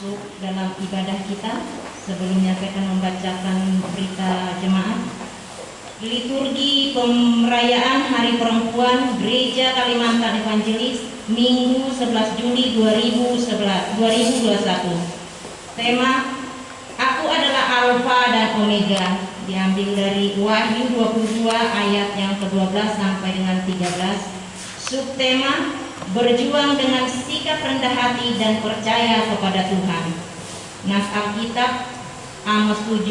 masuk dalam ibadah kita. Sebelumnya saya akan membacakan berita jemaat. Liturgi Pemerayan Hari Perempuan Gereja Kalimantan Evangelis Minggu 11 Juli 2021. Tema Aku adalah Alfa dan Omega, diambil dari Wahyu 22 ayat yang ke-12 sampai dengan 13. Subtema Berjuang dengan sikap rendah hati dan percaya kepada Tuhan. Nas Alkitab Amos 7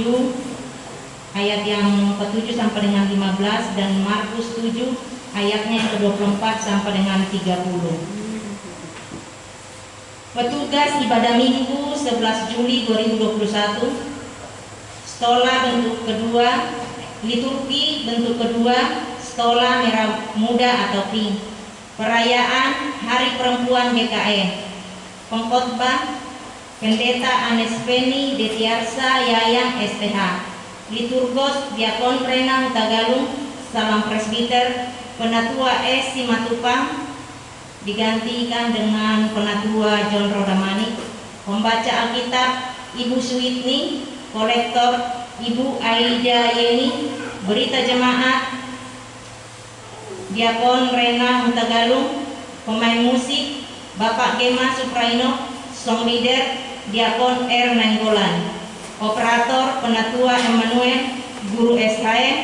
ayat yang ke-7 sampai dengan 15 dan Markus 7 ayatnya yang ke-24 sampai dengan 30. Petugas ibadah Minggu 11 Juli 2021. Stola bentuk kedua, liturgi bentuk kedua, stola merah muda atau pink. Perayaan Hari Perempuan GKE. Pengkhotbah Pendeta Anes Penny Detiarsa Yayang STH. Liturgos Diakon Renang Tagalung Salam Presbiter. Penatua S. Simatupang digantikan dengan Penatua John Rodamani. Pembaca Alkitab Ibu Suwitni. Kolektor Ibu Aida Yeni. Berita jemaat Diakon Rena Hutagalung. Pemain musik Bapak Gema Supraino. Song leader Diakon R. Nenggolan. Operator Penatua Emmanuel. Guru SHM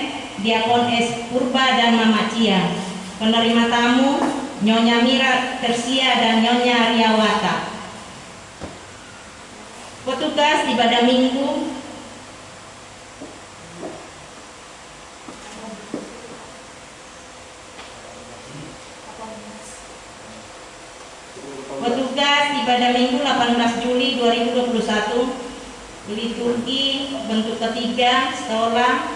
Diakon S. Purba dan Mama Cia. Penerima tamu Nyonya Mira Tersia dan Nyonya Riawata. Petugas ibadah Minggu Ibadah Minggu 18 Juli 2021. Liturgi bentuk ketiga, stola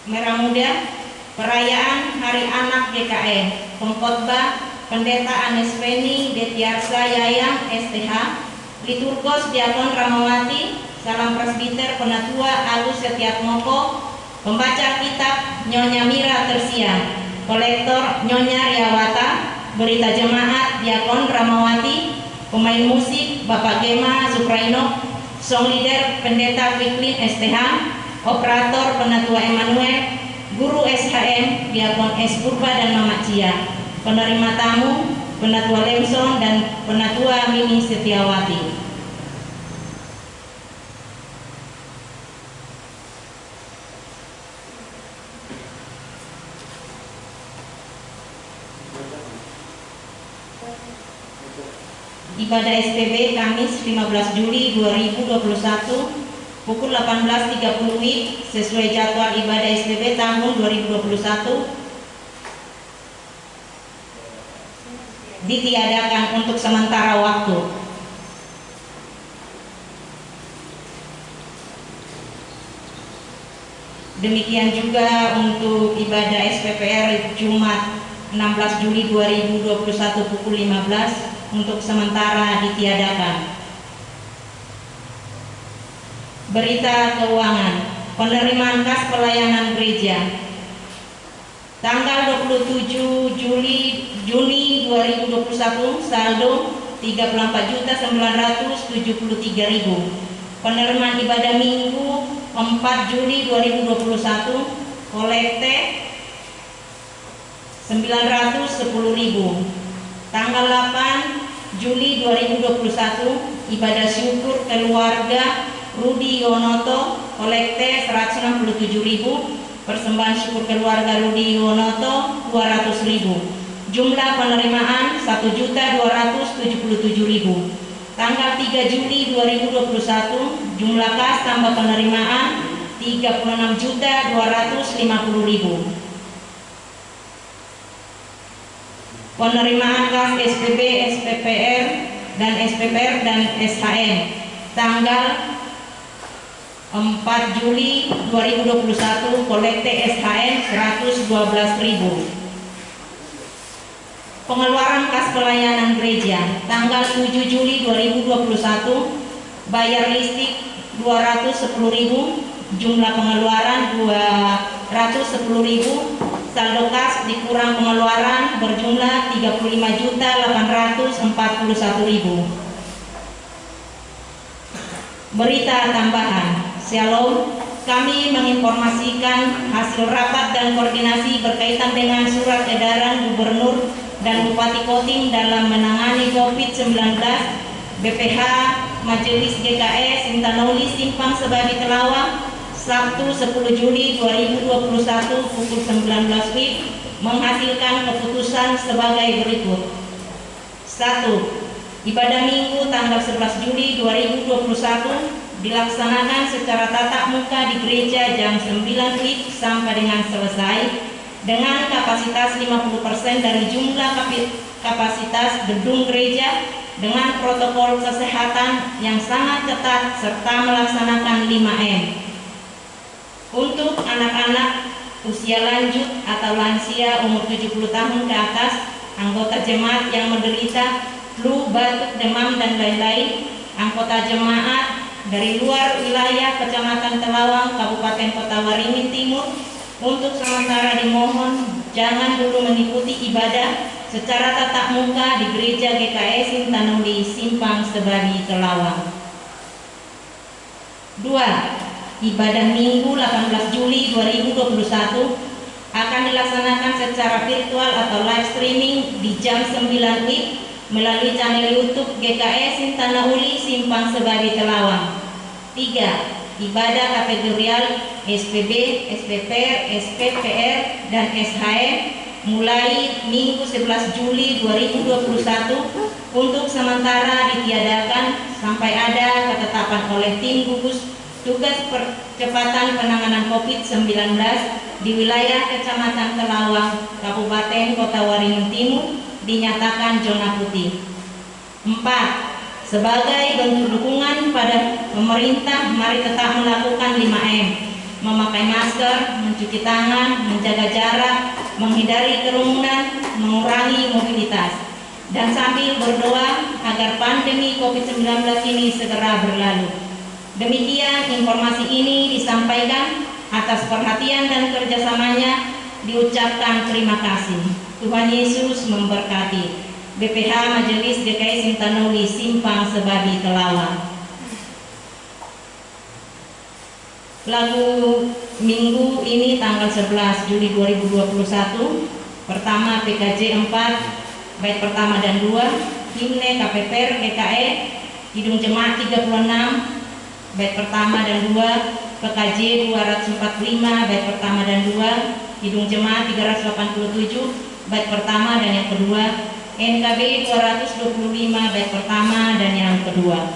merah muda. Perayaan Hari Anak GKE. Pengkhotbah Pendeta Anes Penny Detiarsa Yayang STH. Liturgos Diakon Ramawati. Salam Presbiter Penatua Alus Setiatmoko. Pembaca kitab Nyonya Mira Tersia. Kolektor Nyonya Riawata. Berita jemaat Diakon Ramawati. Pemain musik Bapak Gema Supraino. Song leader Pendeta Fiklin STH. Operator Penatua Emmanuel. Guru SHM Diakon S. Purba dan Mama Cia. Penerima tamu Penatua Lemson dan Penatua Mimi Setiawati. Ibadah SPB Kamis 15 Juli 2021 pukul 18.30 WIB sesuai jadwal ibadah SPB tahun 2021 ditiadakan untuk sementara waktu. Demikian juga untuk ibadah SPPR Jumat 16 Juli 2021 pukul 15 untuk sementara ditiadakan. Berita keuangan. Penerimaan kas pelayanan gereja tanggal 27 Juni 2021 saldo 34.973.000. Penerimaan ibadah Minggu 4 Juli 2021 kolekte 910.000. Tanggal 8 Juli 2021 ibadah syukur keluarga Rudi Yonoto kolekte 167.000. Persembahan syukur keluarga Rudi Yonoto 200.000. Jumlah penerimaan 1.277.000. Tanggal 3 Juli 2021 jumlah kas tambah penerimaan 36.250.000. Penerimaan kas SPB, SPPR dan SHM tanggal 4 Juli 2021 kolekte SHM 112.000. Pengeluaran kas pelayanan gereja tanggal 7 Juli 2021 bayar listrik 210.000, jumlah pengeluaran 210.000. saldo kas dikurang pengeluaran berjumlah 35.841.000. Berita tambahan, Shalom. Kami menginformasikan hasil rapat dan koordinasi berkaitan dengan surat edaran Gubernur dan Bupati Kotim dalam menangani COVID-19 BPH Majelis GKS Intanoli Simpang Sebabi Telawang Sabtu 10 Juli 2021 pukul 19 WIB menghasilkan keputusan sebagai berikut. 1. Ibadah Minggu tanggal 11 Juli 2021 dilaksanakan secara tatap muka di gereja jam 9 WIB sampai dengan selesai dengan kapasitas 50% dari jumlah kapasitas gedung gereja dengan protokol kesehatan yang sangat ketat serta melaksanakan 5M. Untuk anak-anak usia lanjut atau lansia umur 70 tahun ke atas, anggota jemaat yang menderita flu, batuk, demam, dan lain-lain, anggota jemaat dari luar wilayah Kecamatan Telawang, Kabupaten Kota Waringin Timur, untuk sementara dimohon jangan dulu mengikuti ibadah secara tatap muka di Gereja GKS Intanoli Simpang Sebabi Telawang. 2. Ibadah Minggu 18 Juli 2021 akan dilaksanakan secara virtual atau live streaming di jam 9 WIB melalui channel YouTube GKS Intanoli Simpang Sebabi Telawang. 3. Ibadah kategorial SPB, SPPR, SPPR, dan SHM mulai Minggu 11 Juli 2021 untuk sementara ditiadakan sampai ada ketetapan oleh tim gugus tugas percepatan penanganan COVID-19 di wilayah Kecamatan Telawang, Kabupaten Kota Waringin Timur dinyatakan zona putih. 4. Sebagai bentuk dukungan pada pemerintah, mari tetap melakukan 5M, memakai masker, mencuci tangan, menjaga jarak, menghindari kerumunan, mengurangi mobilitas, dan sambil berdoa agar pandemi COVID-19 ini segera berlalu. Demikian informasi ini disampaikan, atas perhatian dan kerjasamanya diucapkan terima kasih. Tuhan Yesus memberkati. BPH Majelis GKS Intanoli Simpang Sebabi Telawang. Lagu Minggu ini tanggal 11 Juli 2021. Pertama PKJ 4 bait pertama dan 2, himne KPPR GKE Kidung Jemaat 36 bait pertama dan 2, PKJ 245 bait pertama dan 2, Kidung Jemaat 387 bait pertama dan yang kedua, NKB 225 bait pertama dan yang kedua.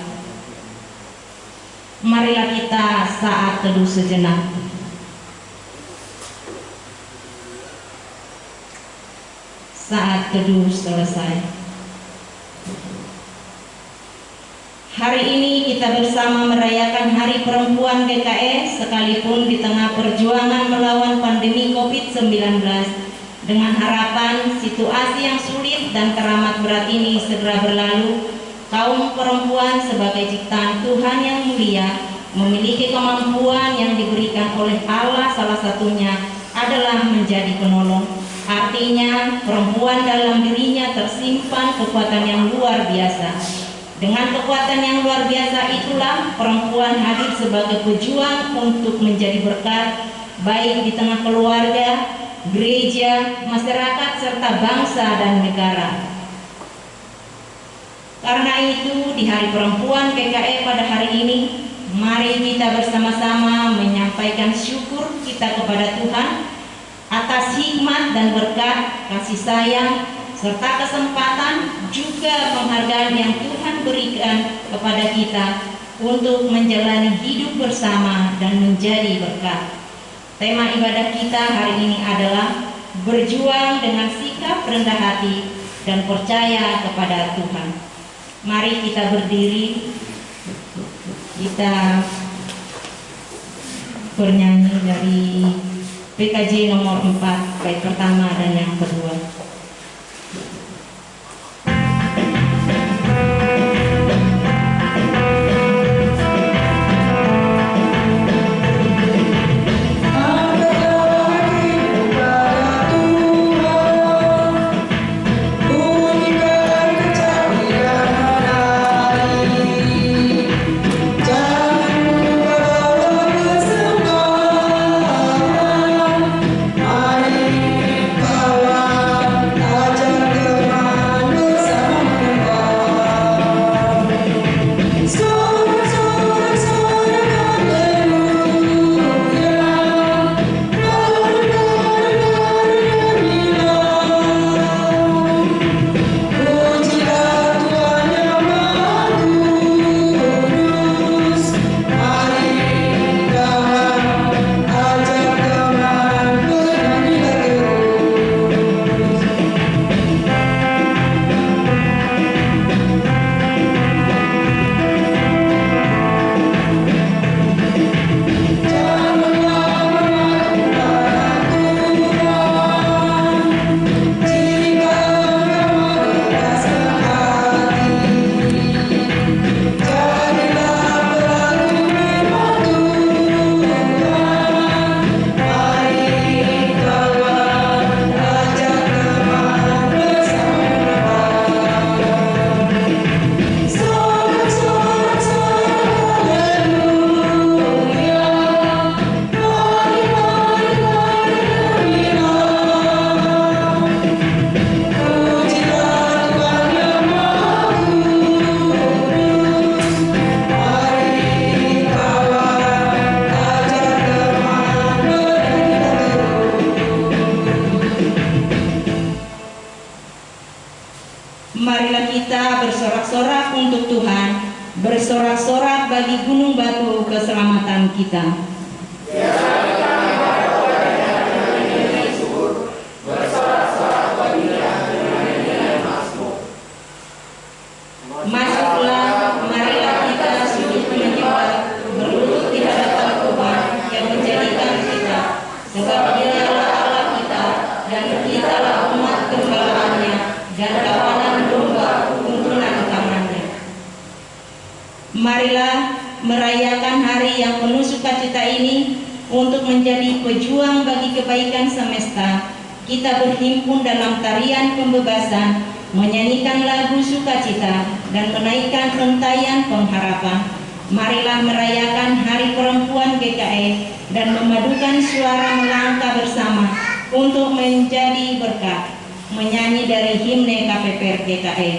Marilah kita saat teduh sejenak. Saat teduh selesai. Hari ini kita bersama merayakan Hari Perempuan GKS sekalipun di tengah perjuangan melawan pandemi COVID-19. Dengan harapan situasi yang sulit dan teramat berat ini segera berlalu, kaum perempuan sebagai ciptaan Tuhan yang mulia memiliki kemampuan yang diberikan oleh Allah, salah satunya adalah menjadi penolong. Artinya perempuan dalam dirinya tersimpan kekuatan yang luar biasa. Dengan kekuatan yang luar biasa itulah perempuan hadir sebagai pejuang untuk menjadi berkat baik di tengah keluarga, gereja, masyarakat, serta bangsa dan negara. Karena itu, di Hari Perempuan PKE pada hari ini, mari kita bersama-sama menyampaikan syukur kita kepada Tuhan atas hikmat dan berkat, kasih sayang, serta kesempatan juga penghargaan yang Tuhan berikan kepada kita untuk menjalani hidup bersama dan menjadi berkat. Tema ibadah kita hari ini adalah berjuang dengan sikap rendah hati dan percaya kepada Tuhan. Mari kita berdiri, kita bernyanyi dari PKJ nomor 4 bait pertama dan yang kedua. Ada Marilah kita bersorak-sorak untuk Tuhan, bersorak-sorak bagi gunung batu keselamatan kita. Masuklah, marilah kita sujud menyembah, berlutut di hadapan Tuhan yang menjadikan kita, sebab Dialah Allah kita, dan kitalah umat gembalaannya, dan kawanan domba tuntunan tangannya. Marilah merayakan hari yang penuh sukacita ini untuk menjadi pejuang bagi kebaikan semesta. Kita berhimpun dalam tarian pembebasan, menyanyikan lagu sukacita, dan menaikkan untayan pengharapan. Marilah merayakan Hari Perempuan GKE dan memadukan suara melangkah bersama untuk menjadi berkat. Menyanyi dari himne KPPR GKE.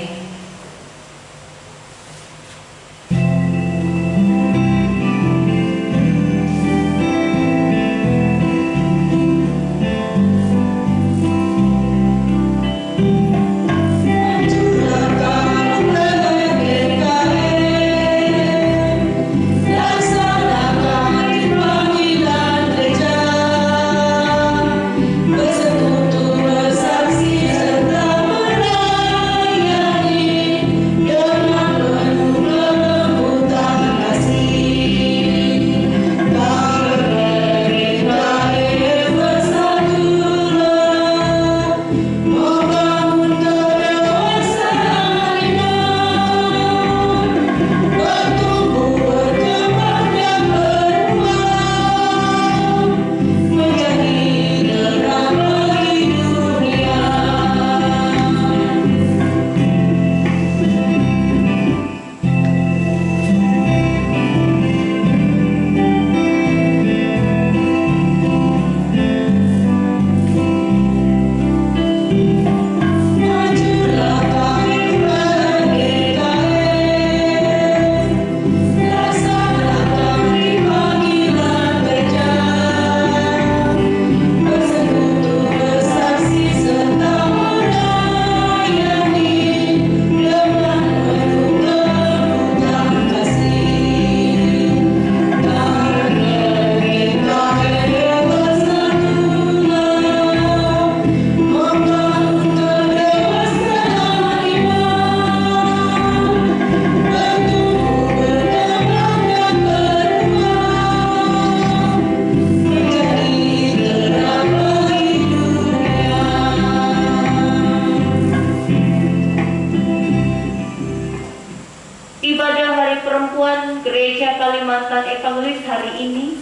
Gereja Kalimantan Evangelis hari ini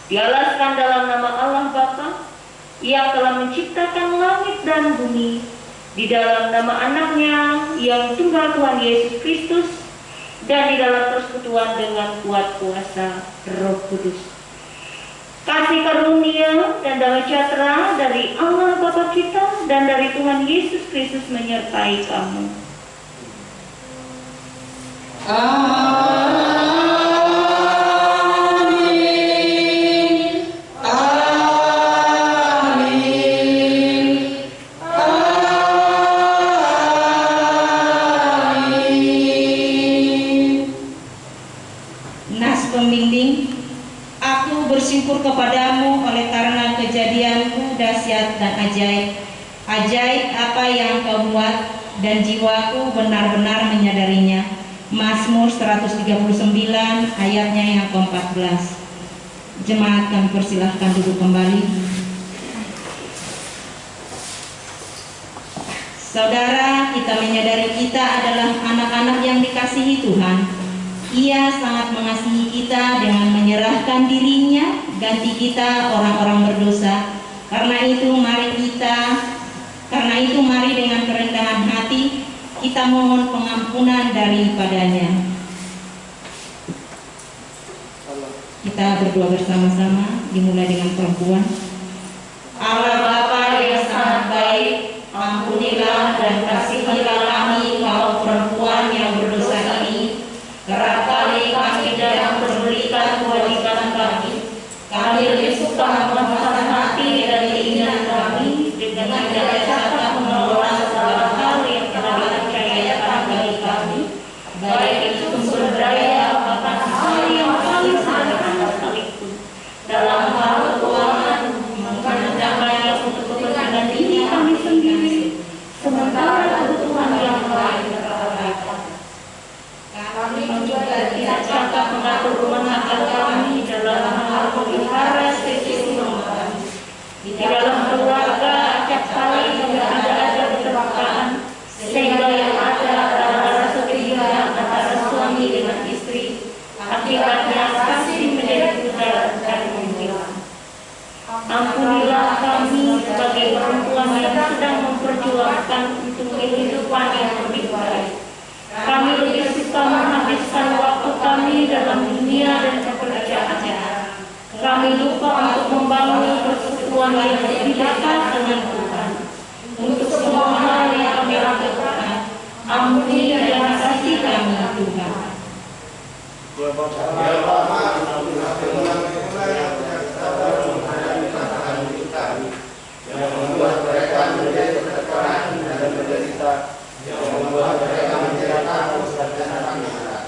dialaskan dalam nama Allah Bapa yang telah menciptakan langit dan bumi, di dalam nama anaknya yang tunggal Tuhan Yesus Kristus, dan di dalam persekutuan dengan kuat kuasa Roh Kudus. Kasih karunia dan damai sejahtera dari Allah Bapa kita dan dari Tuhan Yesus Kristus menyertai kamu. Bersyukur kepadamu oleh karena kejadianmu dahsyat dan ajaib. Ajaib apa yang kau buat dan jiwaku benar-benar menyadarinya. Mazmur 139 ayatnya yang ke-14. Jemaat kami persilahkan duduk kembali. Saudara, kita menyadari kita adalah anak-anak yang dikasihi Tuhan. Ia sangat mengasihi kita dengan menyerahkan dirinya, ganti kita orang-orang berdosa. Karena itu mari dengan kerendahan hati kita mohon pengampunan daripadanya. Kita berdoa bersama-sama, dimulai dengan perempuan. Allah Bapa yang sangat baik, ampunilah dan kasihilah kami kaum perempuan yang berdosa ini. Kerap kali kami dalam memberikan kewajiban kami lebih suka memaksakan hati dan keinginan kami dengan cara mengelola segala hal yang telah kita kehidupan yang lebih baik. Kami lebih suka menghabiskan waktu kami dalam dunia dan pekerjaan. Kami lupa untuk membangun persekutuan yang lebih dekat dengan Tuhan. Untuk semua hal yang kami lakukan, ampuni dan kasih kami, Tuhan. Yang membuat mereka menjadi tertekan dan menderita, yang membuat mereka menjadi takut dan anak-anak.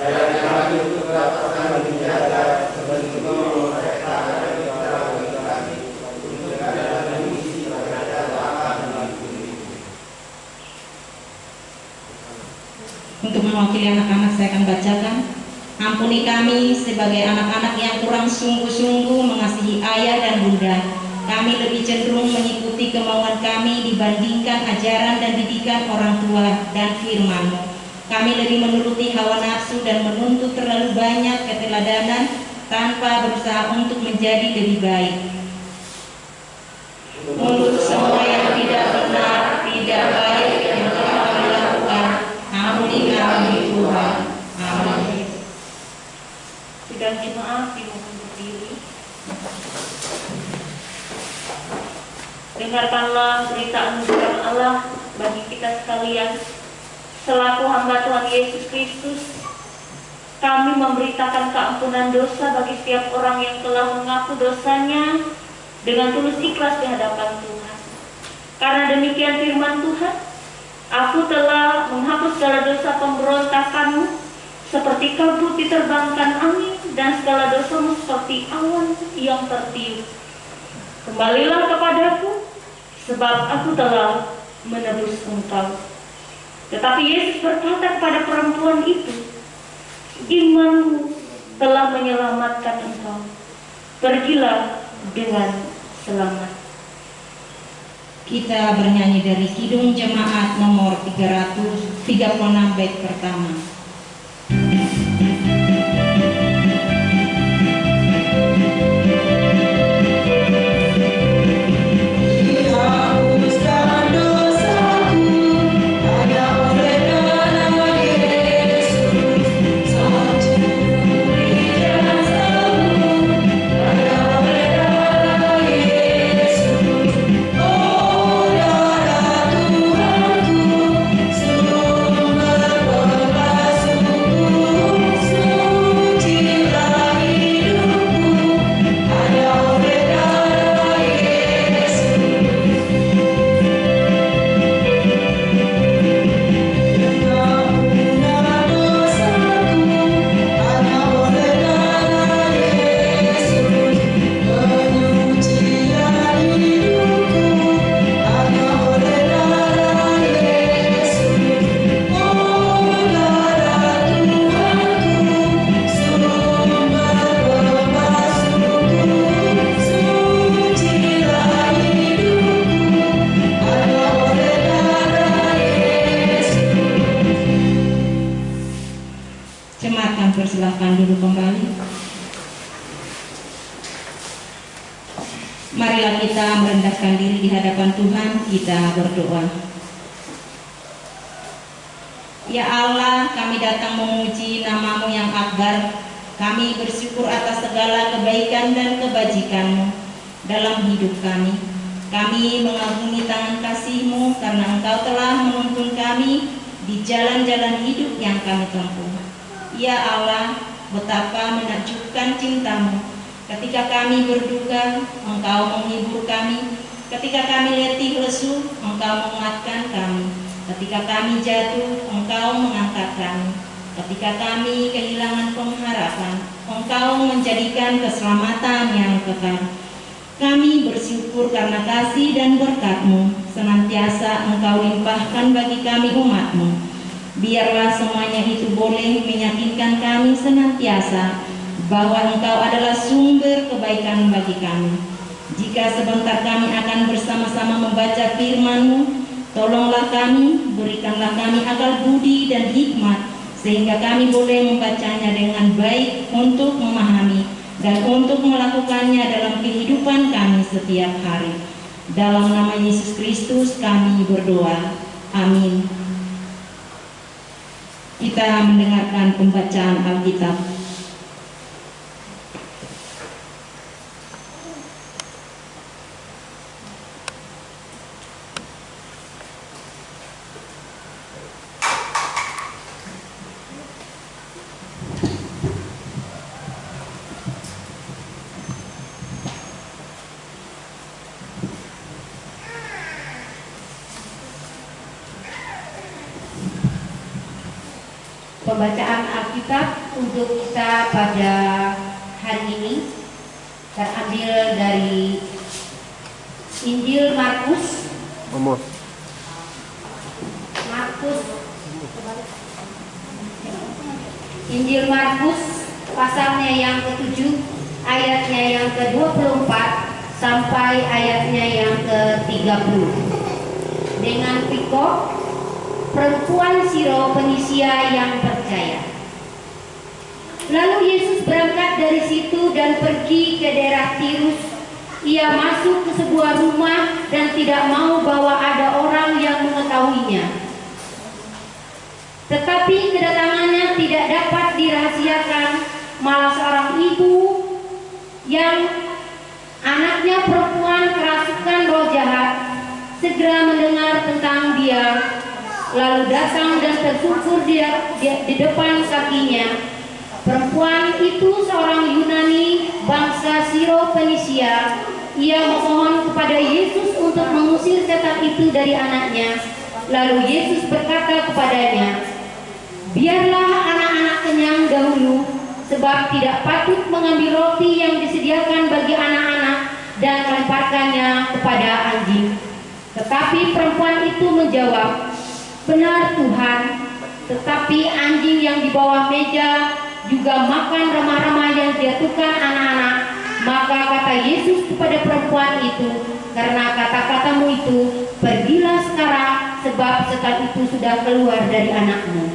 Agar kami untuk dapat menjaga seluruh mereka dari dalam kami, untuk dalam mengisi pada Allah dan bumi. Untuk mewakili anak-anak saya akan bacakan. Ampuni kami sebagai anak-anak yang kurang sungguh-sungguh mengasihi ayah dan bunda. Kami lebih cenderung mengikuti kemauan kami dibandingkan ajaran dan didikan orang tua dan firman-Mu. Kami lebih menuruti hawa nafsu dan menuntut terlalu banyak keteladanan tanpa berusaha untuk menjadi lebih baik. Untuk semua yang tidak benar, tidak baik yang telah kami lakukan, ampuni kami, Tuhan. Amin. Sidang jemaat dimohon berdiri. Dengarkanlah berita anugerah Allah bagi kita sekalian. Selaku hamba Tuhan Yesus Kristus, kami memberitakan keampunan dosa bagi setiap orang yang telah mengaku dosanya dengan tulus ikhlas di hadapan Tuhan. Karena demikian firman Tuhan, aku telah menghapus segala dosa pemberontakanmu seperti kabut diterbangkan angin, dan segala dosamu seperti awan yang tertiup. Kembalilah kepadaku, sebab aku telah menebus engkau. Tetapi Yesus berkata kepada perempuan itu, imanmu telah menyelamatkan engkau. Pergilah dengan selamat. Kita bernyanyi dari Kidung Jemaat nomor 336 bait pertama. Persilahkan duduk kembali. Marilah kita merendahkan diri di hadapan Tuhan, kita berdoa. Ya Allah, kami datang memuji nama-Mu yang akbar. Kami bersyukur atas segala kebaikan dan kebajikan-Mu dalam hidup kami. Kami mengagumi tangan kasih-Mu karena Engkau telah menuntun kami di jalan-jalan hidup yang kami tempuh. Ya Allah, betapa menakjubkan cinta-Mu. Ketika kami berduka, Engkau menghibur kami. Ketika kami letih lesu, Engkau menguatkan kami. Ketika kami jatuh, Engkau mengangkat kami. Ketika kami kehilangan pengharapan, Engkau menjadikan keselamatan yang kekal. Kami bersyukur karena kasih dan berkat-Mu senantiasa Engkau limpahkan bagi kami umat-Mu. Biarlah semuanya itu boleh meyakinkan kami senantiasa bahwa Engkau adalah sumber kebaikan bagi kami. Jika sebentar kami akan bersama-sama membaca firman-Mu, tolonglah kami, berikanlah kami akal budi dan hikmat, sehingga kami boleh membacanya dengan baik untuk memahami dan untuk melakukannya dalam kehidupan kami setiap hari. Dalam nama Yesus Kristus kami berdoa. Amin. Kita mendengarkan pembacaan Alkitab. Pembacaan Alkitab untuk kita pada hari ini terambil dari Injil Markus Injil Markus pasalnya yang ke-7 ayatnya yang ke-24 sampai ayatnya yang ke-30. Dengan pikok perempuan Siro Fenisia yang percaya. Lalu Yesus berangkat dari situ dan pergi ke daerah Tirus. Ia masuk ke sebuah rumah dan tidak mau bahwa ada orang yang mengetahuinya. Tetapi kedatangannya tidak dapat dirahasiakan, malah seorang ibu yang anaknya perempuan kerasukan roh jahat segera mendengar tentang dia, lalu datang dan tersungkur di depan kakinya. Perempuan itu seorang Yunani bangsa Siro Fenisia. Ia memohon kepada Yesus untuk mengusir setan itu dari anaknya. Lalu Yesus berkata kepadanya, "Biarlah anak-anak kenyang dahulu, sebab tidak patut mengambil roti yang disediakan bagi anak-anak dan melemparkannya kepada anjing." Tetapi perempuan itu menjawab, "Benar Tuhan, tetapi anjing yang di bawah meja juga makan remah-remah yang dijatuhkan anak-anak." Maka kata Yesus kepada perempuan itu, "Karena kata-katamu itu, pergilah sekarang, sebab setan itu sudah keluar dari anakmu."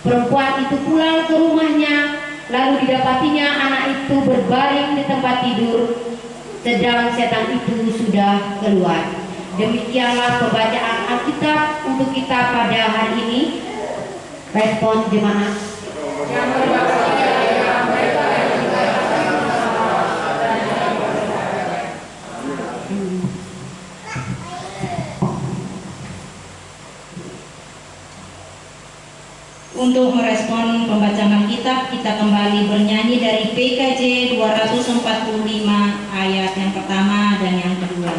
Perempuan itu pulang ke rumahnya, lalu didapatinya anak itu berbaring di tempat tidur, sedang setan itu sudah keluar. Demikianlah pembacaan Alkitab untuk kita pada hari ini. Respon jemaat. Untuk merespon pembacaan Alkitab, kita kembali bernyanyi dari PKJ 245 ayat yang pertama dan yang kedua.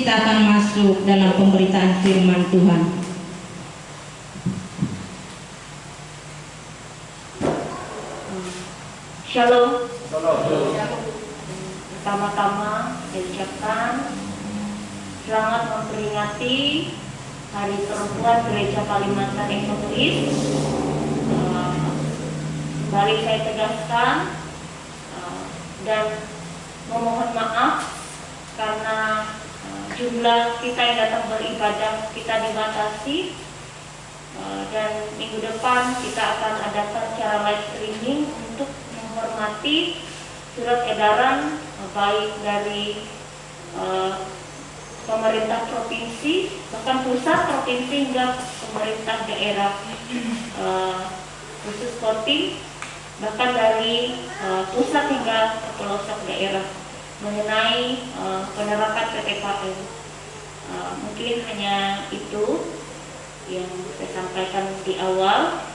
kita akan masuk dalam pemberitaan firman Tuhan. Shalom. Pertama-tama saya ucapkan selamat memperingati Hari Perempuan Gereja Kalimantan Evangelis. Kembali saya tegaskan dan memohon maaf karena jumlah kita yang datang beribadah kita dibatasi, dan minggu depan kita akan adakan secara live streaming untuk menghormati surat edaran baik dari pemerintah provinsi, bahkan pusat provinsi hingga pemerintah daerah khusus Kotim, bahkan dari pusat hingga ke pelosok daerah mengenai penerapan PPKM. Mungkin hanya itu yang saya sampaikan di awal.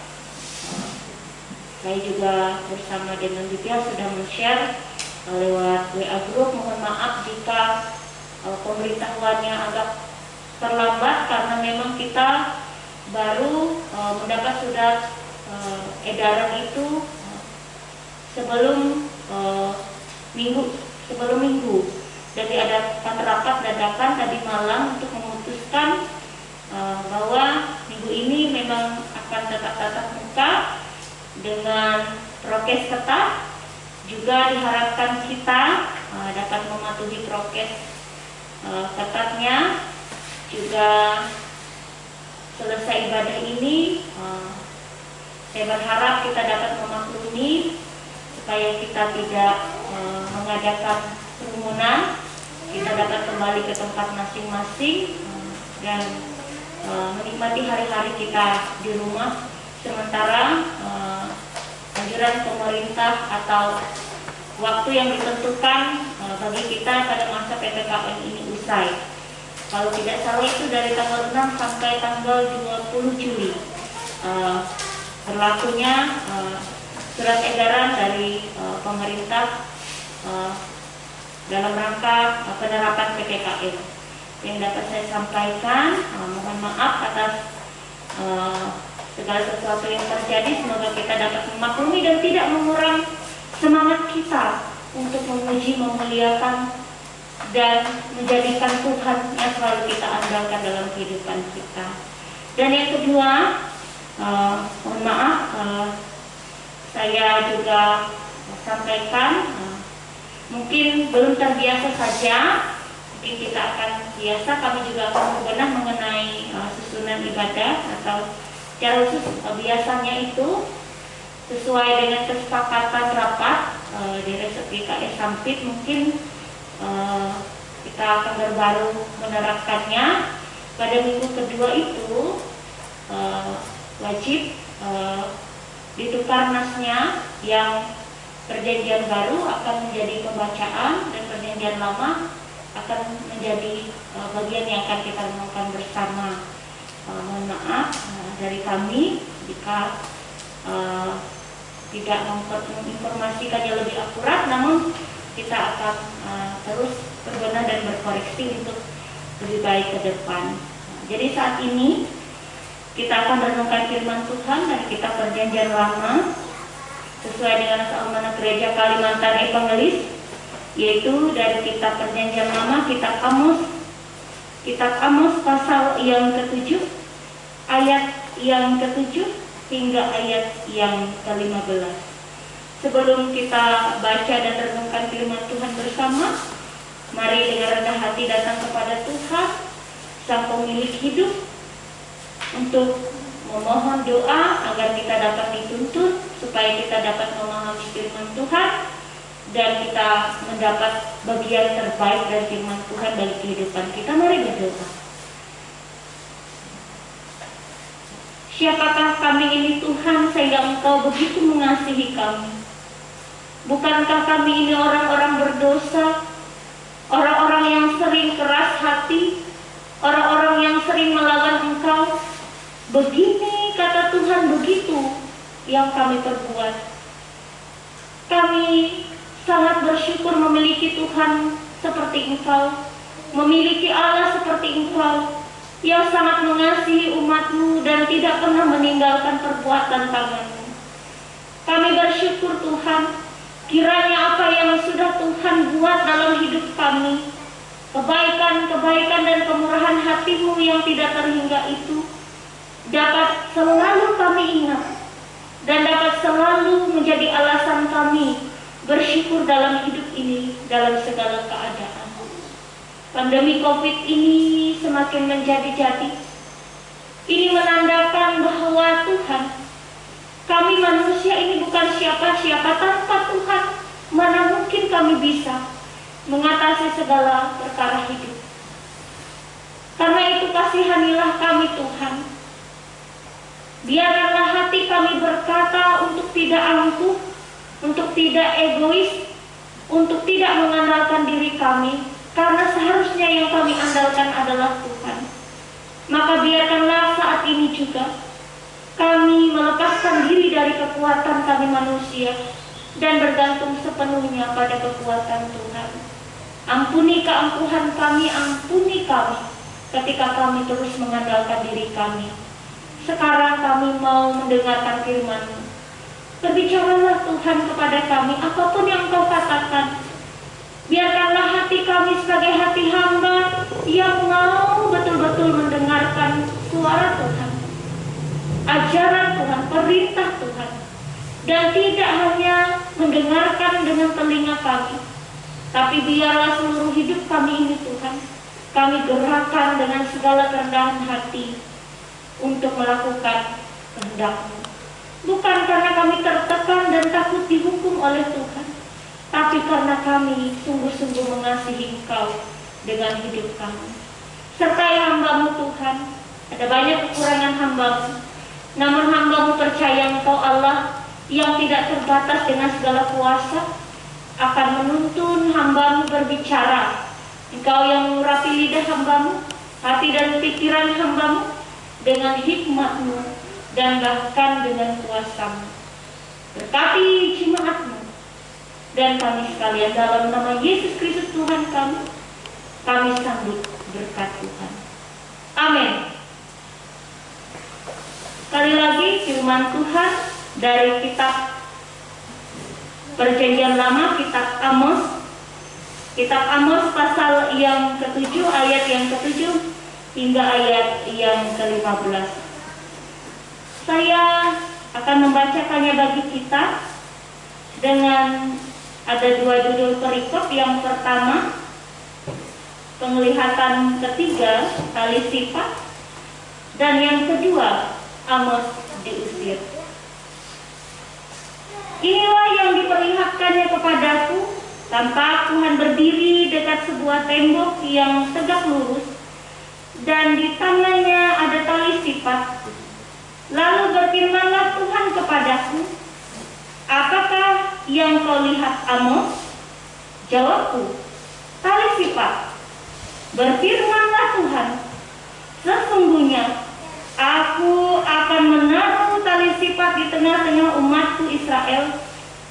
Saya juga bersama dengan Bibia sudah men-share lewat WA Group. Mohon maaf jika pemberitahuannya agak terlambat karena memang kita baru mendapat surat edaran itu sebelum minggu. Jadi ada rapat dadakan tadi malam untuk memutuskan bahwa minggu ini memang akan tetap tatap muka dengan prokes ketat. Juga diharapkan kita dapat mematuhi prokes ketatnya. Juga selesai ibadah ini, saya berharap kita dapat memaklumi supaya kita tidak mengadakan kerumunan, kita dapat kembali ke tempat masing-masing dan menikmati hari-hari kita di rumah, sementara anjuran pemerintah atau waktu yang ditentukan bagi kita pada masa PPKM ini usai. Kalau tidak salah itu dari tanggal 6 sampai tanggal 20 Juli berlakunya surat edaran dari pemerintah dalam rangka penerapan PPKM. Yang dapat saya sampaikan, mohon maaf atas segala sesuatu yang terjadi. Semoga kita dapat memaklumi dan tidak mengurangi semangat kita untuk memuji, memuliakan dan menjadikan Tuhan yang selalu kita andalkan dalam kehidupan kita. Dan yang kedua, mohon maaf, saya juga sampaikan mungkin belum terbiasa saja. Mungkin kita akan biasa, kami juga akan berbenah mengenai susunan ibadah atau secara khusus biasanya itu sesuai dengan kesepakatan rapat di Resep GKS Sampit. Mungkin kita akan baru menerapkannya pada minggu kedua itu wajib ditukar nasnya, yang perjanjian baru akan menjadi pembacaan dan perjanjian lama akan menjadi bagian yang akan kita renungkan bersama. Mohon maaf dari kami jika tidak menginformasikannya lebih akurat, namun kita akan terus berbenah dan berkoreksi untuk lebih baik ke depan. Jadi saat ini kita akan merenungkan firman Tuhan dari kitab Perjanjian Lama sesuai dengan asal amanah Gereja Kalimantan Evangelis, yaitu dari kitab Perjanjian Lama, kitab Amos pasal yang ke-7 ayat yang ke-7 hingga ayat yang ke-15. Sebelum kita baca dan renungkan firman Tuhan bersama, mari dengan rendah hati datang kepada Tuhan, Sang Pemilik hidup, untuk memohon doa agar kita dapat dituntun supaya kita dapat memahami firman Tuhan dan kita mendapat bagian terbaik dari firman Tuhan bagi kehidupan kita. Mari berdoa. Siapakah kami ini Tuhan sehingga Engkau begitu mengasihi kami? Bukankah kami ini orang-orang berdosa, orang-orang yang sering keras hati, orang-orang yang sering melawan Engkau? Begini kata Tuhan, begitu yang kami perbuat. Kami sangat bersyukur memiliki Tuhan seperti Engkau, memiliki Allah seperti Engkau yang sangat mengasihi umat-Mu dan tidak pernah meninggalkan perbuatan tangan-Mu. Kami bersyukur Tuhan, kiranya apa yang sudah Tuhan buat dalam hidup kami, kebaikan-kebaikan dan kemurahan hati-Mu yang tidak terhingga itu, dapat selalu kami ingat dan dapat selalu menjadi alasan kami bersyukur dalam hidup ini, dalam segala keadaan. Pandemi COVID ini semakin menjadi-jadi. Ini menandakan bahwa Tuhan, kami manusia ini bukan siapa-siapa. Tanpa Tuhan, mana mungkin kami bisa mengatasi segala perkara hidup. Karena itu kasihanilah kami Tuhan. Biarkanlah hati kami berkata untuk tidak angkuh, untuk tidak egois, untuk tidak mengandalkan diri kami, karena seharusnya yang kami andalkan adalah Tuhan. Maka biarkanlah saat ini juga kami melepaskan diri dari kekuatan kami manusia dan bergantung sepenuhnya pada kekuatan Tuhan. Ampuni keangkuhan kami, ampuni kami ketika kami terus mengandalkan diri kami. Sekarang kami mau mendengarkan firman-Mu. Berbicaralah Tuhan kepada kami, apapun yang Engkau katakan. Biarkanlah hati kami sebagai hati hamba yang mau betul-betul mendengarkan suara Tuhan, ajaran Tuhan, perintah Tuhan, dan tidak hanya mendengarkan dengan telinga kami, tapi biarlah seluruh hidup kami ini Tuhan, kami gerakan dengan segala kerendahan hati untuk melakukan kehendak-Mu. Bukan karena kami tertekan dan takut dihukum oleh Tuhan, tapi karena kami sungguh-sungguh mengasihi Engkau dengan hidup kami. Sertai hamba-Mu Tuhan, ada banyak kekurangan hamba-Mu, namun hamba-Mu percaya Engkau Allah yang tidak terbatas dengan segala kuasa akan menuntun hamba-Mu berbicara. Engkau yang mengurapi lidah hamba-Mu, hati dan pikiran hamba-Mu dengan hikmat-Mu dan bahkan dengan kuasa-Mu. Berkati jemaat-Mu dan kami sekalian dalam nama Yesus Kristus Tuhan kami sambut berkat Tuhan. Amin. Sekali lagi firman Tuhan dari kitab Perjanjian Lama, kitab Amos. Kitab Amos pasal yang ke-7 ayat yang ke-7 hingga ayat yang ke-15. Saya akan membacakannya bagi kita dengan ada dua judul perikop. Yang pertama, penglihatan ketiga, tali sifat, dan yang kedua, Amos diusir. Inilah yang diperlihatkannya kepadaku, tampak Tuhan berdiri dekat sebuah tembok yang tegak lurus, dan di tangannya ada tali sifat. Lalu berfirmanlah Tuhan kepadaku, apakah yang kau lihat Amos? Jawabku, tali sifat. Berfirmanlah Tuhan, sesungguhnya aku akan menaruh tali sifat di tengah-tengah umatku Israel.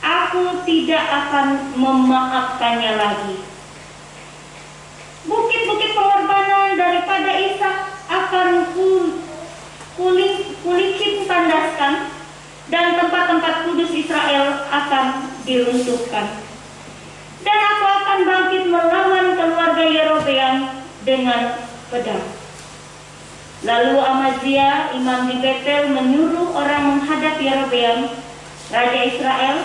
Aku tidak akan memaafkannya lagi. Bukit-bukit pengorbanan daripada Ishak akan kulicin tandaskan, dan tempat-tempat kudus Israel akan diruntuhkan. Dan aku akan bangkit melawan keluarga Yerobeam dengan pedang. Lalu Amazia, imam di Betel, menyuruh orang menghadap Yerobeam, raja Israel,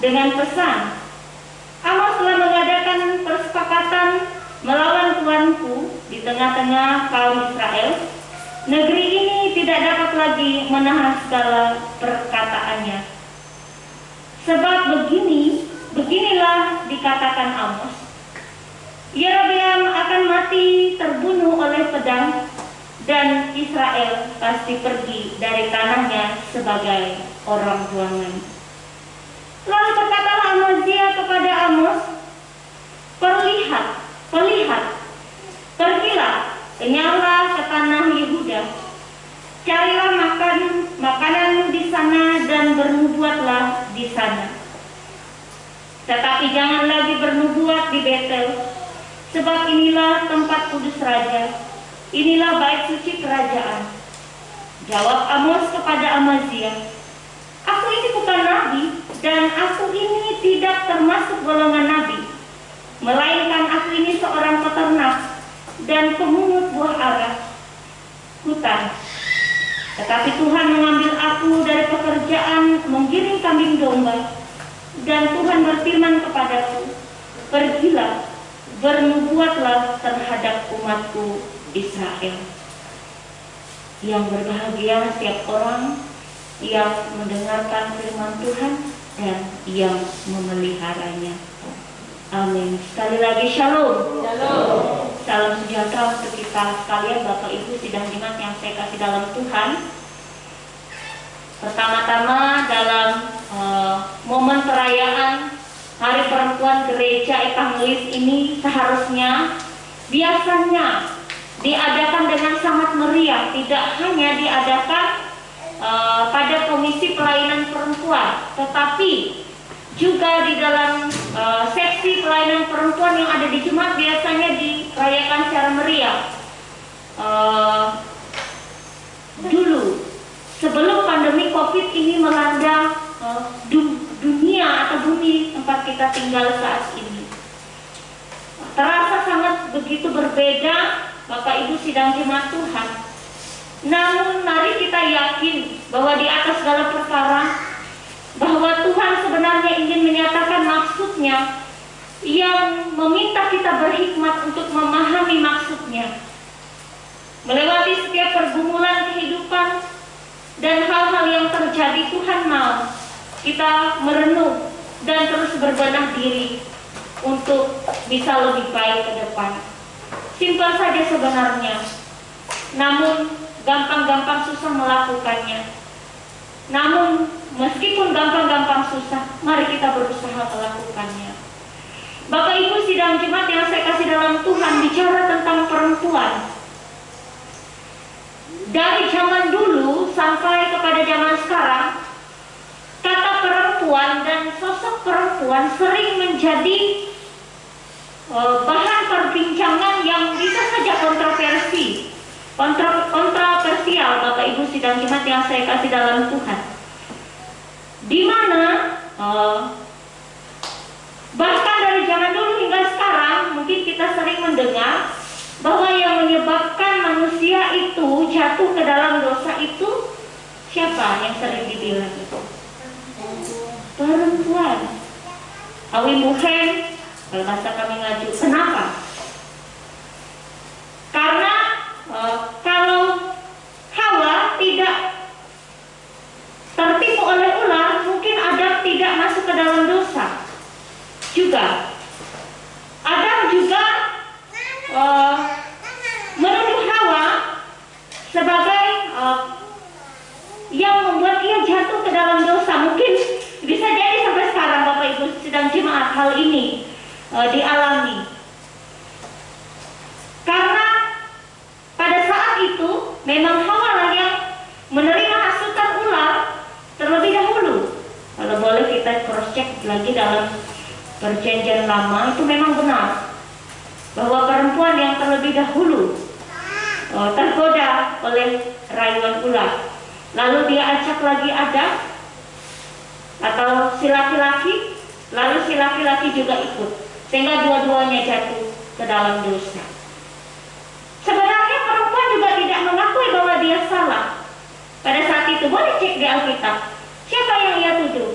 dengan pesan, Amos telah mengadakan persepakatan melawan tuanku di tengah-tengah kaum Israel. Negeri ini tidak dapat lagi menahan segala perkataannya. Sebab beginilah dikatakan Amos, Yerobeam akan mati terbunuh oleh pedang, dan Israel pasti pergi dari tanahnya sebagai orang buangan. Lalu berkatalah Amazia kepada Amos, pergilah, kenyanglah ke tanah Yehuda, carilah makananmu di sana dan bernubuatlah di sana. Tetapi jangan lagi bernubuat di Betel, Sebab inilah tempat kudus raja, inilah bait suci kerajaan. Jawab Amos kepada Amazia, aku ini bukan nabi, dan aku ini tidak termasuk golongan nabi, melainkan aku ini seorang peternak dan pemungut buah ara hutan. Tetapi Tuhan mengambil aku dari pekerjaan menggiring kambing domba, dan Tuhan berfirman kepadaku, pergilah, bernubuatlah terhadap umatku Israel. Yang berbahagia setiap orang yang mendengarkan firman Tuhan dan yang memeliharanya. Amin. Sekali lagi shalom. Shalom. Salam sejahtera untuk kita sekalian, Bapak Ibu sidang jemaat yang saya kasih dalam Tuhan. Pertama-tama dalam momen perayaan Hari Perempuan Gereja Evangelis ini seharusnya biasanya diadakan dengan sangat meriah, tidak hanya diadakan pada Komisi Pelayanan Perempuan, tetapi juga di dalam seksi pelayanan perempuan yang ada di jemaat biasanya dirayakan secara meriah. Dulu sebelum pandemi COVID ini melanda dunia atau bumi tempat kita tinggal saat ini, terasa sangat begitu berbeda, Bapak Ibu sidang jemaat Tuhan. Namun mari kita yakin bahwa di atas segala perkara, bahwa Tuhan sebenarnya ingin menyatakan maksudnya, yang meminta kita berhikmat untuk memahami maksudnya. Melewati setiap pergumulan kehidupan dan hal-hal yang terjadi, Tuhan mau kita merenung dan terus berbenah diri untuk bisa lebih baik ke depan. Simpel saja sebenarnya, namun gampang-gampang susah melakukannya. Namun meskipun gampang-gampang susah, mari kita berusaha melakukannya. Bapak Ibu sidang jemaat yang saya kasih dalam Tuhan, bicara tentang perempuan. Dari zaman dulu sampai kepada zaman sekarang, kata perempuan dan sosok perempuan sering menjadi bahan perbincangan yang bisa saja kontroversial, Bapak Ibu sidang jemaat yang saya kasih dalam Tuhan. Di mana bahkan dari zaman dulu hingga sekarang mungkin kita sering mendengar bahwa yang menyebabkan manusia itu jatuh ke dalam dosa itu siapa yang sering dibilang itu? Perempuan. Awi muhen, kalau bahasa kami ngaju. Kenapa? Karena kalau Hawa tidak tertipu oleh ular, mungkin Adam tidak masuk ke dalam dosa juga. Adam juga menuduh Hawa sebagai yang membuat ia jatuh ke dalam dosa. Mungkin bisa jadi sampai sekarang Bapak Ibu sedang jemaat hal ini dialami. Karena pada saat itu memang Hawa lah yang menerima hasutan ular terlebih dahulu. Kalau boleh kita cross check lagi dalam Perjanjian Lama, itu memang benar bahwa perempuan yang terlebih dahulu tergoda oleh rayuan ular, lalu dia ajak lagi Adam atau si laki-laki, lalu si laki-laki juga ikut, sehingga dua-duanya jatuh ke dalam dosa. Sebenarnya perempuan juga tidak mengakui bahwa dia salah pada saat itu. Boleh cek di Alkitab, siapa yang ia tuduh?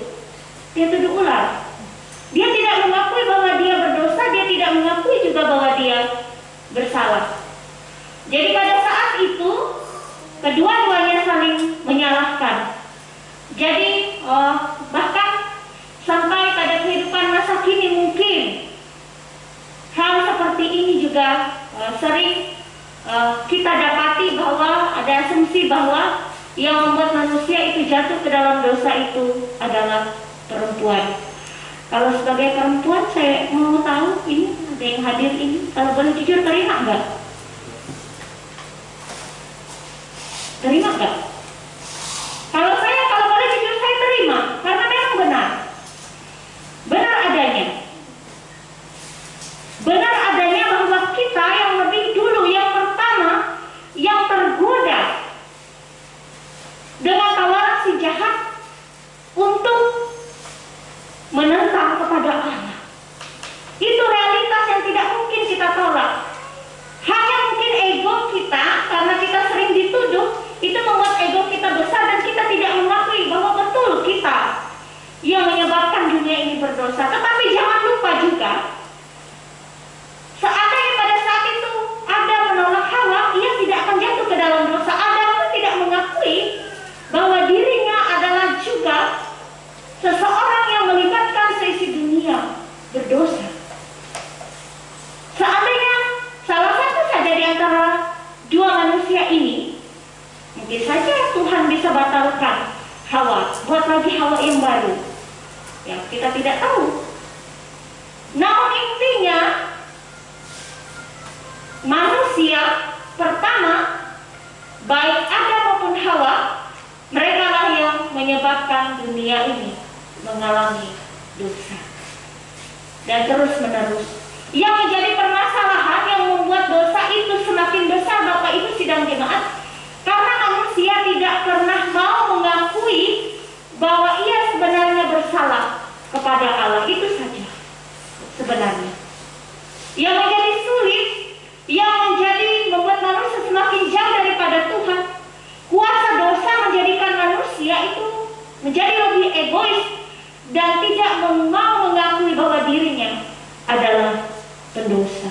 Dia tuduh ular. Dia tidak mengakui bahwa dia berdosa, dia tidak mengakui juga bahwa dia bersalah. Jadi pada saat itu kedua-duanya saling menyalahkan. Jadi bahkan sampai pada kehidupan masa kini mungkin hal seperti ini juga sering kita dapati, bahwa ada asumsi bahwa yang membuat manusia itu jatuh ke dalam dosa itu adalah perempuan. Kalau sebagai perempuan, saya mau tahu ini ada yang hadir ini, kalau boleh jujur, terima nggak? Terima nggak? Kalau boleh jujur, saya terima karena memang benar adanya bahwa lagi Hawa yang baru? Ya, kita tidak tahu. Namun intinya, manusia pertama, baik Adam maupun Hawa, mereka lah yang menyebabkan dunia ini mengalami dosa. Dan terus menerus. Yang menjadi permasalahan yang membuat dosa itu semakin besar, Bapak Ibu sidang jemaat, karena manusia tidak pernah mau mengakui bahwa ia sebenarnya bersalah kepada Allah. Itu saja sebenarnya. Yang menjadi sulit, yang menjadi membuat manusia semakin jauh daripada Tuhan, kuasa dosa menjadikan manusia itu menjadi lebih egois dan tidak mau mengakui bahwa dirinya adalah pendosa.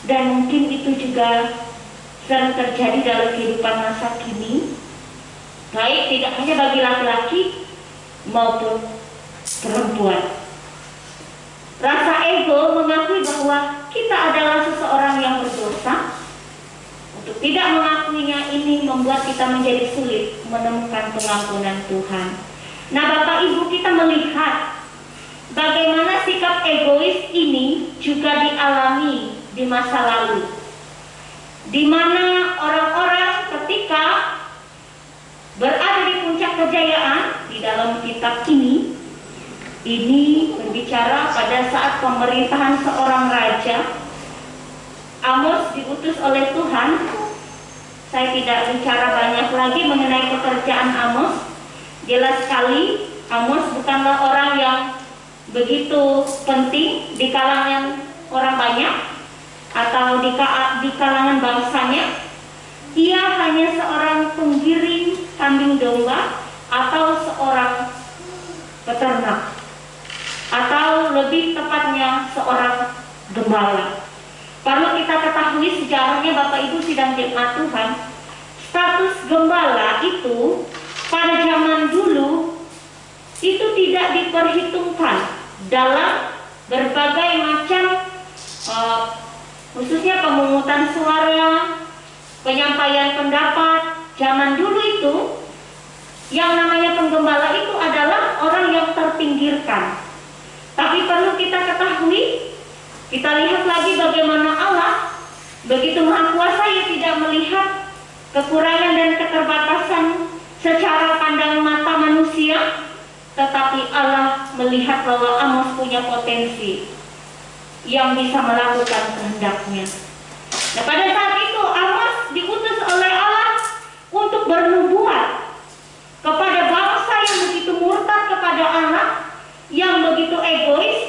Dan mungkin itu juga sering terjadi dalam kehidupan masa kini, baik tidak hanya bagi laki-laki maupun perempuan. Rasa ego mengakui bahwa kita adalah seseorang yang berdosa. Untuk tidak mengakuinya ini membuat kita menjadi sulit menemukan pengampunan Tuhan. Nah, Bapak Ibu, kita melihat bagaimana sikap egois ini juga dialami di masa lalu, di mana orang-orang ketika berada di puncak kejayaan di dalam kitab ini berbicara pada saat pemerintahan seorang raja. Amos diutus oleh Tuhan. Saya tidak bicara banyak lagi mengenai pekerjaan Amos. Jelas sekali Amos bukanlah orang yang begitu penting di kalangan orang banyak atau di kalangan bangsanya. Ia hanya seorang penggiring kambing domba atau seorang peternak, atau lebih tepatnya seorang gembala. Perlu kita ketahui sejarahnya, Bapak Ibu sidang jemaat Tuhan, status gembala itu pada zaman dulu itu tidak diperhitungkan dalam berbagai macam khususnya pemungutan suara, penyampaian pendapat. Zaman dulu itu yang namanya penggembala itu adalah orang yang terpinggirkan. Tapi perlu kita ketahui, kita lihat lagi bagaimana Allah begitu maha kuasa, ia tidak melihat kekurangan dan keterbatasan secara pandang mata manusia, tetapi Allah melihat bahwa Amos punya potensi yang bisa melakukan kehendaknya. Nah, pada saat itu Amos diutus oleh Allah untuk bernubuat kepada bangsa yang begitu murtad kepada Allah, yang begitu egois,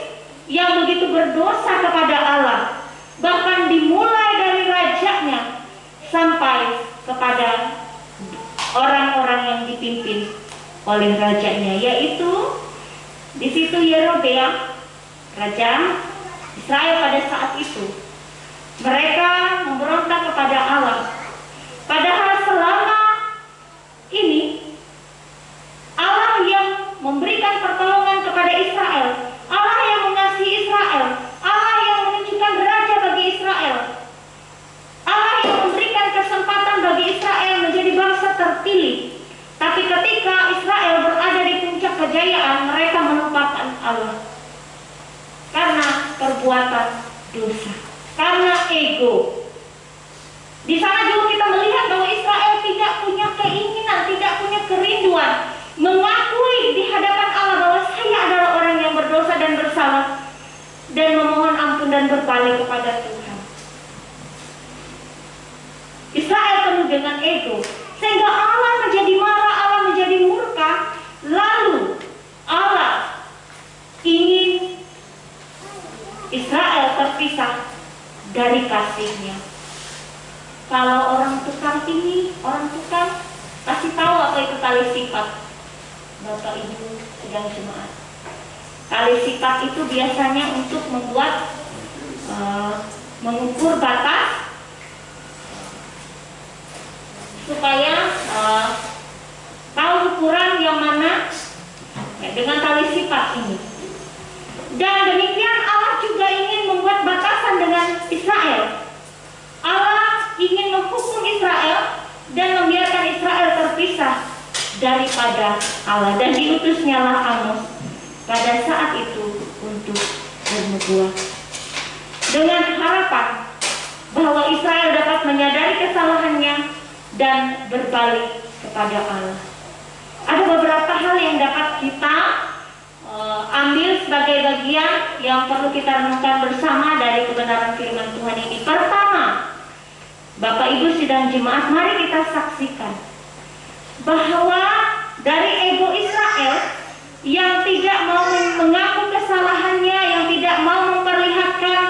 yang begitu berdosa kepada Allah. Bahkan dimulai dari rajanya sampai kepada orang-orang yang dipimpin oleh rajanya, yaitu di situ Yerobeam, raja Israel pada saat itu. Mereka memberontak kepada Allah. Padahal selama ini Allah yang memberikan pertolongan kepada Israel, Allah yang mengasihi Israel, Allah yang menunjukkan raja bagi Israel, Allah yang memberikan kesempatan bagi Israel menjadi bangsa terpilih. Tapi ketika Israel berada di puncak kejayaan, mereka melupakan Allah karena perbuatan dosa, karena ego. Di sana juga kita melihat bahwa Israel tidak punya keinginan, tidak punya kerinduan mengakui di hadapan Allah bahwa saya adalah orang yang berdosa dan bersalah, dan memohon ampun dan berpaling kepada Tuhan. Israel penuh dengan ego, sehingga Allah menjadi marah, Allah menjadi murka. Lalu Allah ingin Israel terpisah dari kasihnya. Kalau orang tukang ini, orang tukang kasih tahu apa itu tali sifat. Bapak Ibu sedang jemaat, tali sifat itu biasanya untuk membuat mengukur batas supaya tahu ukuran yang mana ya, dengan tali sifat ini. Dan demikian Allah juga ingin membuat batasan dengan Israel. Allah ingin menghukum Israel dan membiarkan Israel terpisah daripada Allah, dan diutusnyalah Amos pada saat itu untuk bernubuat dengan harapan bahwa Israel dapat menyadari kesalahannya dan berbalik kepada Allah. Ada beberapa hal yang dapat kita ambil sebagai bagian yang perlu kita renungkan bersama dari kebenaran firman Tuhan ini. Pertama, Bapak Ibu sidang jemaat, mari kita saksikan bahwa dari ego Israel yang tidak mau mengaku kesalahannya, yang tidak mau memperlihatkan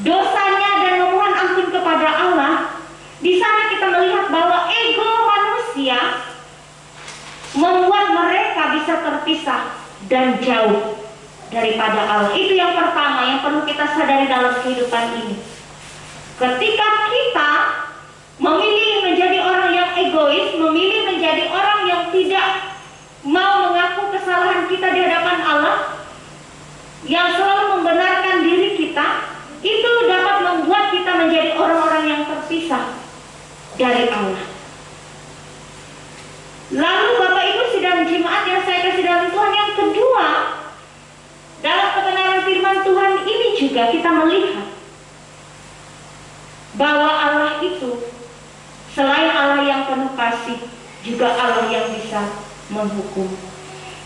dosanya dan memohon ampun kepada Allah, di sana kita melihat bahwa ego manusia membuat mereka bisa terpisah dan jauh daripada Allah. Itu yang pertama yang perlu kita sadari dalam kehidupan ini. Ketika kita memilih menjadi orang yang egois, memilih menjadi orang yang tidak mau mengaku kesalahan kita di hadapan Allah, yang selalu membenarkan diri kita, itu dapat membuat kita menjadi orang-orang yang terpisah dari Allah. Lalu Bapak Ibu sidang jemaat yang saya kasih dalam Tuhan, yang kedua, dalam kebenaran firman Tuhan ini juga kita melihat bahwa Allah itu selain Allah yang penuh kasih, juga Allah yang bisa menghukum.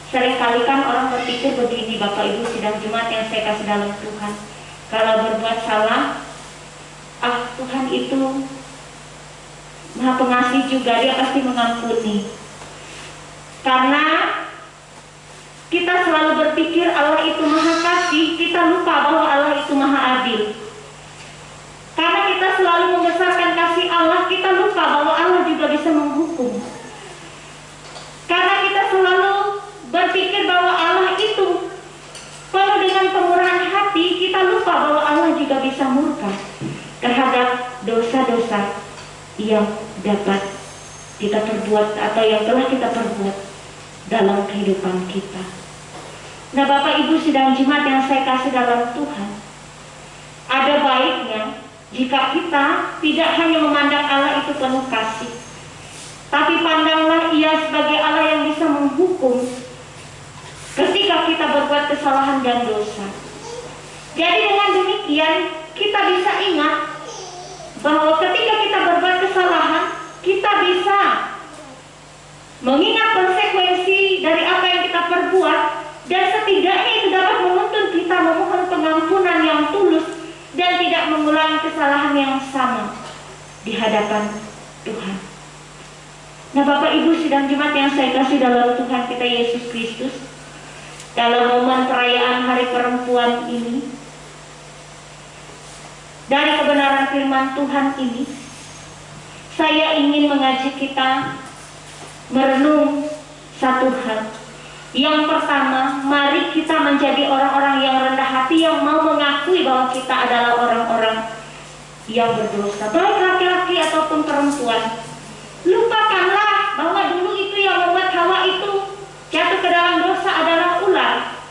Seringkali kan orang berpikir begini, Bapak Ibu sidang jemaat yang saya kasih dalam Tuhan, kalau berbuat salah, Tuhan itu Maha Pengasih juga, Dia pasti mengampuni. Karena kita selalu berpikir Allah itu Maha Kasih, kita lupa bahwa Allah itu Maha Adil. Karena kita selalu membesarkan kasih Allah, kita lupa bahwa Allah juga bisa menghukum. Karena kita selalu berpikir bahwa Allah itu penuh dengan kemurahan hati, kita lupa bahwa Allah juga bisa murka terhadap dosa-dosa yang dapat kita perbuat atau yang telah kita perbuat dalam kehidupan kita. Nah, Bapak Ibu sidang jemaat yang saya kasih dalam Tuhan, ada baiknya jika kita tidak hanya memandang Allah itu penuh kasih, tapi pandanglah Ia sebagai Allah yang bisa menghukum ketika kita berbuat kesalahan dan dosa. Jadi dengan demikian kita bisa ingat bahwa ketika kita berbuat kesalahan, kita bisa mengingat konsekuensi dari apa yang kita perbuat, dan setidaknya itu dapat menuntun kita memohon pengampunan yang tulus dan tidak mengulangi kesalahan yang sama di hadapan Tuhan. Nah, Bapak Ibu sidang jemaat yang saya kasih dalam Tuhan kita Yesus Kristus, dalam momen perayaan Hari Perempuan ini, dari kebenaran firman Tuhan ini, saya ingin mengajak kita merenung satu hal. Yang pertama, mari kita menjadi orang-orang yang rendah hati, yang mau mengakui bahwa kita adalah orang-orang yang berdosa, baik laki-laki ataupun perempuan. Lupakanlah bahwa dulu itu yang membuat Hawa itu jatuh ke dalam dosa adalah ular,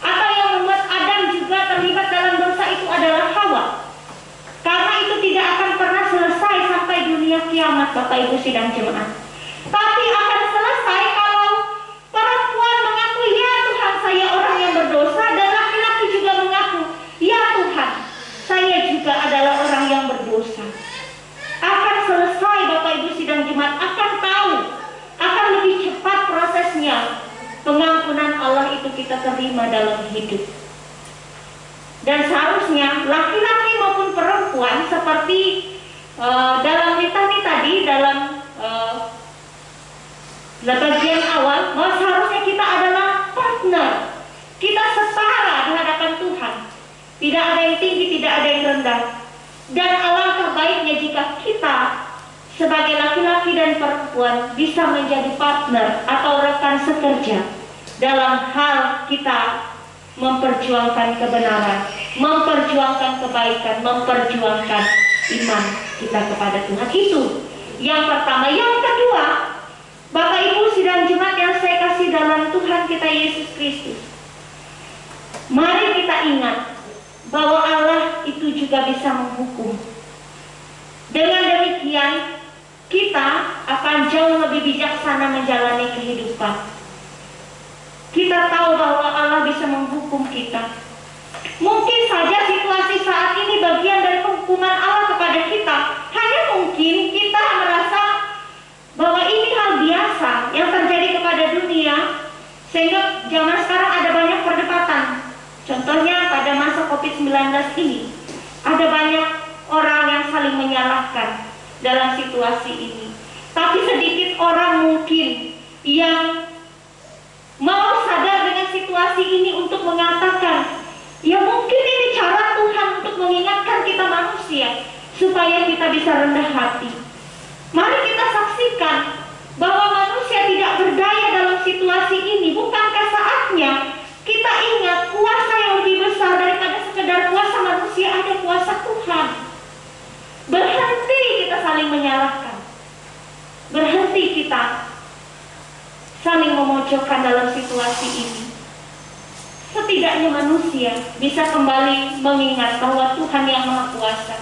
atau yang membuat Adam juga terlibat dalam dosa itu adalah Hawa. Karena itu tidak akan pernah selesai sampai dunia kiamat, Bapak Ibu sidang jemaat. Tapi akan selesai kalau perempuan mengaku, ya Tuhan saya orang yang berdosa, dan laki-laki juga mengaku, ya Tuhan saya juga adalah orang yang berdosa. Akan selesai, Bapak Ibu sidang jemaat, akan tahu, akan lebih cepat prosesnya. Pengampunan Allah itu kita terima dalam hidup. Dan seharusnya laki-laki maupun perempuan, seperti dalam litani tadi, dalam bagian awal, bahwa seharusnya kita adalah partner, kita setara di hadapan Tuhan. Tidak ada yang tinggi, tidak ada yang rendah. Dan alangkah baiknya jika kita sebagai laki-laki dan perempuan bisa menjadi partner atau rekan sekerja dalam hal kita memperjuangkan kebenaran, memperjuangkan kebaikan, memperjuangkan iman kita kepada Tuhan. Itu yang pertama. Yang kedua, Bapak Ibu sidang jemaat yang saya kasih dalam Tuhan kita Yesus Kristus, mari kita ingat bahwa Allah itu juga bisa menghukum. Dengan demikian kita akan jauh lebih bijaksana menjalani kehidupan. Kita tahu bahwa Allah bisa menghukum kita. Mungkin saja situasi saat ini bagian dari penghukuman Allah kepada kita. Hanya mungkin kita merasa bahwa ini hal biasa yang terjadi kepada dunia, sehingga zaman sekarang ada banyak perdebatan. Contohnya pada masa COVID-19 ini, ada banyak orang yang saling menyalahkan dalam situasi ini. Tapi sedikit orang mungkin yang mau sadar dengan situasi ini untuk mengatakan, ya mungkin ini cara Tuhan untuk mengingatkan kita manusia supaya kita bisa rendah hati. Mari kita saksikan bahwa manusia tidak berdaya dalam situasi ini. Bukankah saatnya kita ingat kuasa yang lebih besar daripada sekedar kuasa manusia, ada kuasa Tuhan. Berhenti kita saling menyalahkan. Berhenti kita saling memojokkan dalam situasi ini. Setidaknya manusia bisa kembali mengingat bahwa Tuhan yang Maha Kuasa.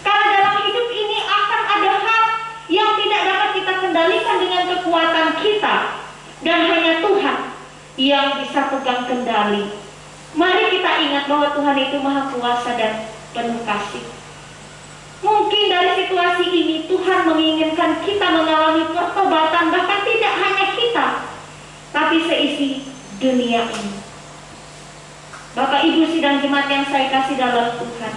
Karena dalam hidup ini akan ada hal yang tidak dapat kita kendalikan dengan kekuatan kita, dan hanya Tuhan yang bisa pegang kendali. Mari kita ingat bahwa Tuhan itu Maha Kuasa dan penuh kasih. Mungkin dari situasi ini Tuhan menginginkan kita mengalami pertobatan, bahkan tidak hanya kita, tapi seisi dunia ini. Bapak Ibu sidang jemaat yang saya kasih dalam Tuhan,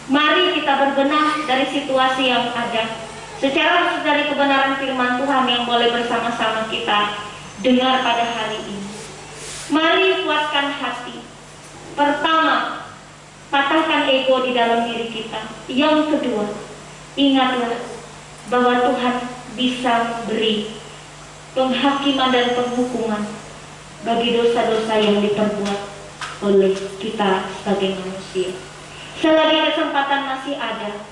mari kita berbenah dari situasi yang ada, secara khusus dari kebenaran firman Tuhan yang boleh bersama-sama kita dengar pada hari ini. Mari kuatkan hati. Pertama, patahkan ego di dalam diri kita. Yang kedua, ingatlah bahwa Tuhan bisa beri penghakiman dan penghukuman bagi dosa-dosa yang diperbuat oleh kita sebagai manusia. Selagi kesempatan masih ada,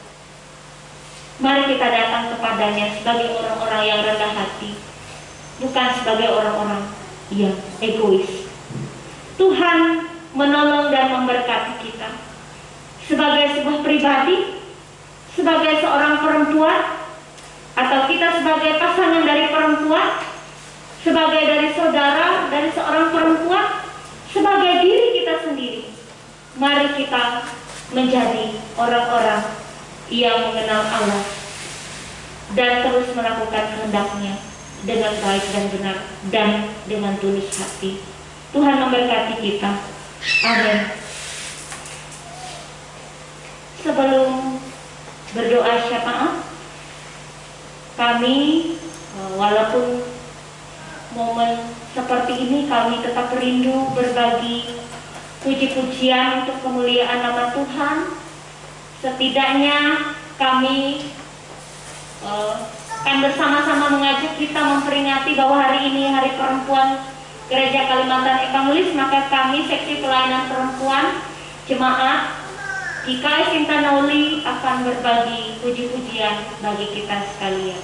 mari kita datang kepadanya sebagai orang-orang yang rendah hati, bukan sebagai orang-orang yang egois. Tuhan menolong dan memberkati kita sebagai sebuah pribadi, sebagai seorang perempuan, atau kita sebagai pasangan dari perempuan, sebagai dari saudara, dari seorang perempuan, sebagai diri kita sendiri. Mari kita menjadi orang-orang yang mengenal Allah dan terus melakukan kehendak-Nya dengan baik dan benar dan dengan tulus hati. Tuhan memberkati kita. Amin. Sebelum berdoa syafaat, kami walaupun momen seperti ini kami tetap rindu berbagi puji-pujian untuk kemuliaan nama Tuhan. Setidaknya kami akan bersama-sama mengajak kita memperingati bahwa hari ini Hari Perempuan Gereja Kalimantan Evangelis. Maka kami seksi pelayanan perempuan jemaat GKI Sintanauli akan berbagi puji-pujian bagi kita sekalian.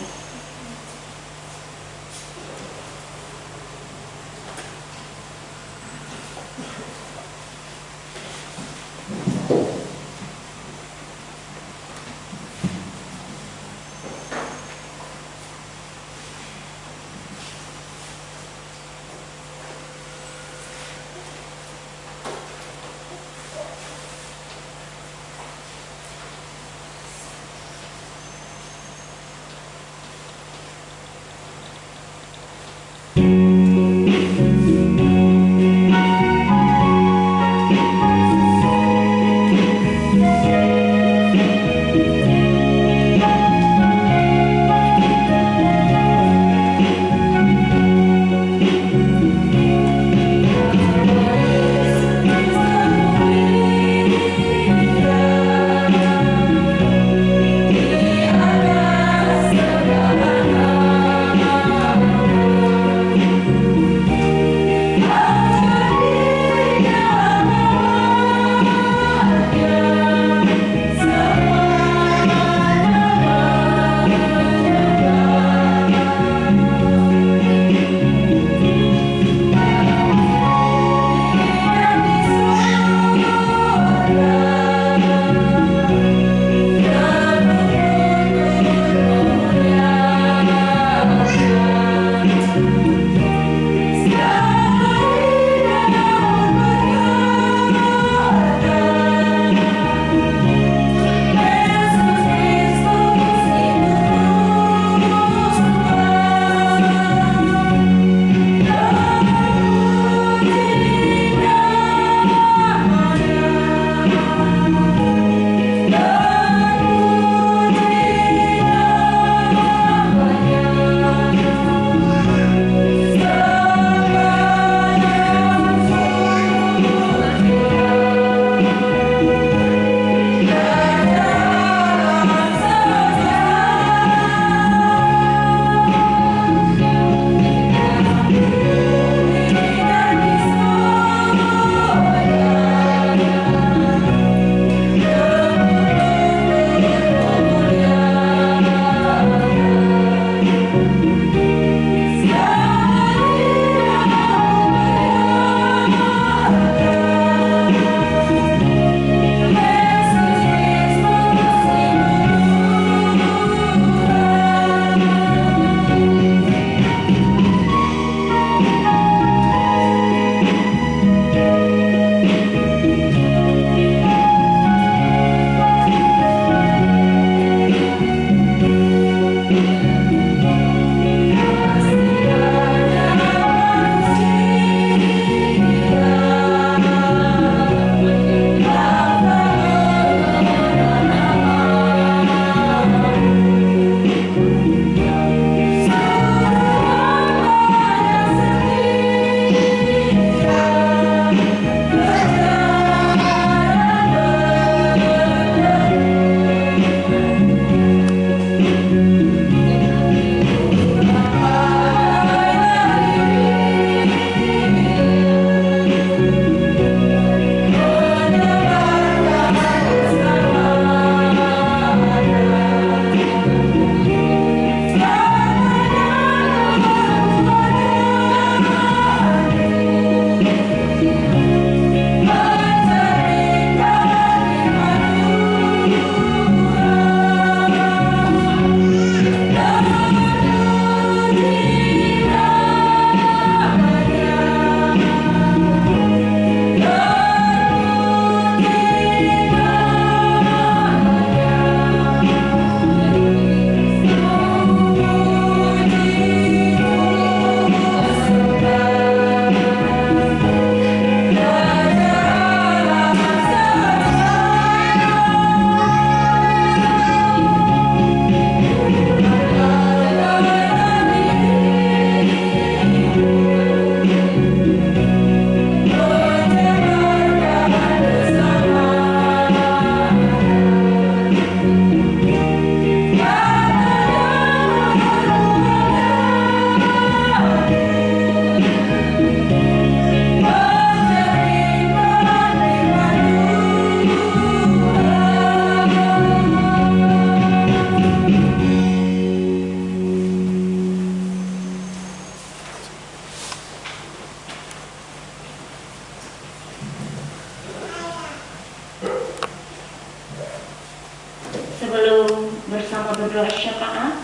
berdoa syafaat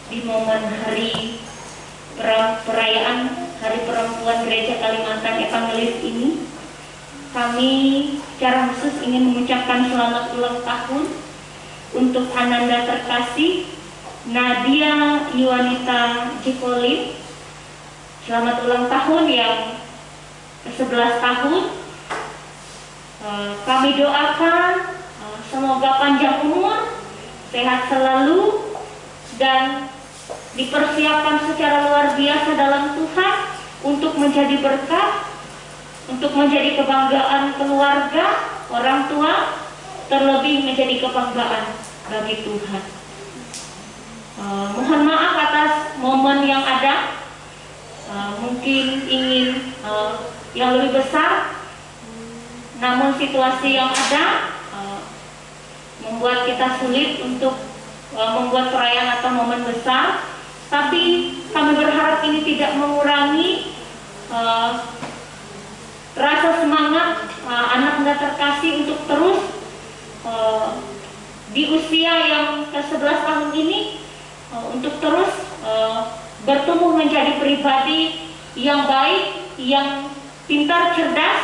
di momen hari perayaan Hari Perempuan Gereja Kalimantan Evangelis ini. Kami secara khusus ingin mengucapkan selamat ulang tahun untuk Ananda terkasih Nadia Yuanita Jikolin. Selamat ulang tahun yang ke-11 tahun. Kami doakan semoga panjang umur, sehat selalu, dan dipersiapkan secara luar biasa dalam Tuhan untuk menjadi berkat, untuk menjadi kebanggaan keluarga, orang tua, terlebih menjadi kebanggaan bagi Tuhan. Mohon maaf atas momen yang ada, mungkin ingin yang lebih besar, namun situasi yang ada membuat kita sulit untuk membuat perayaan atau momen besar. Tapi kami berharap ini tidak mengurangi rasa semangat anak muda terkasih untuk terus di usia yang ke-11 tahun ini untuk terus bertumbuh menjadi pribadi yang baik, yang pintar, cerdas,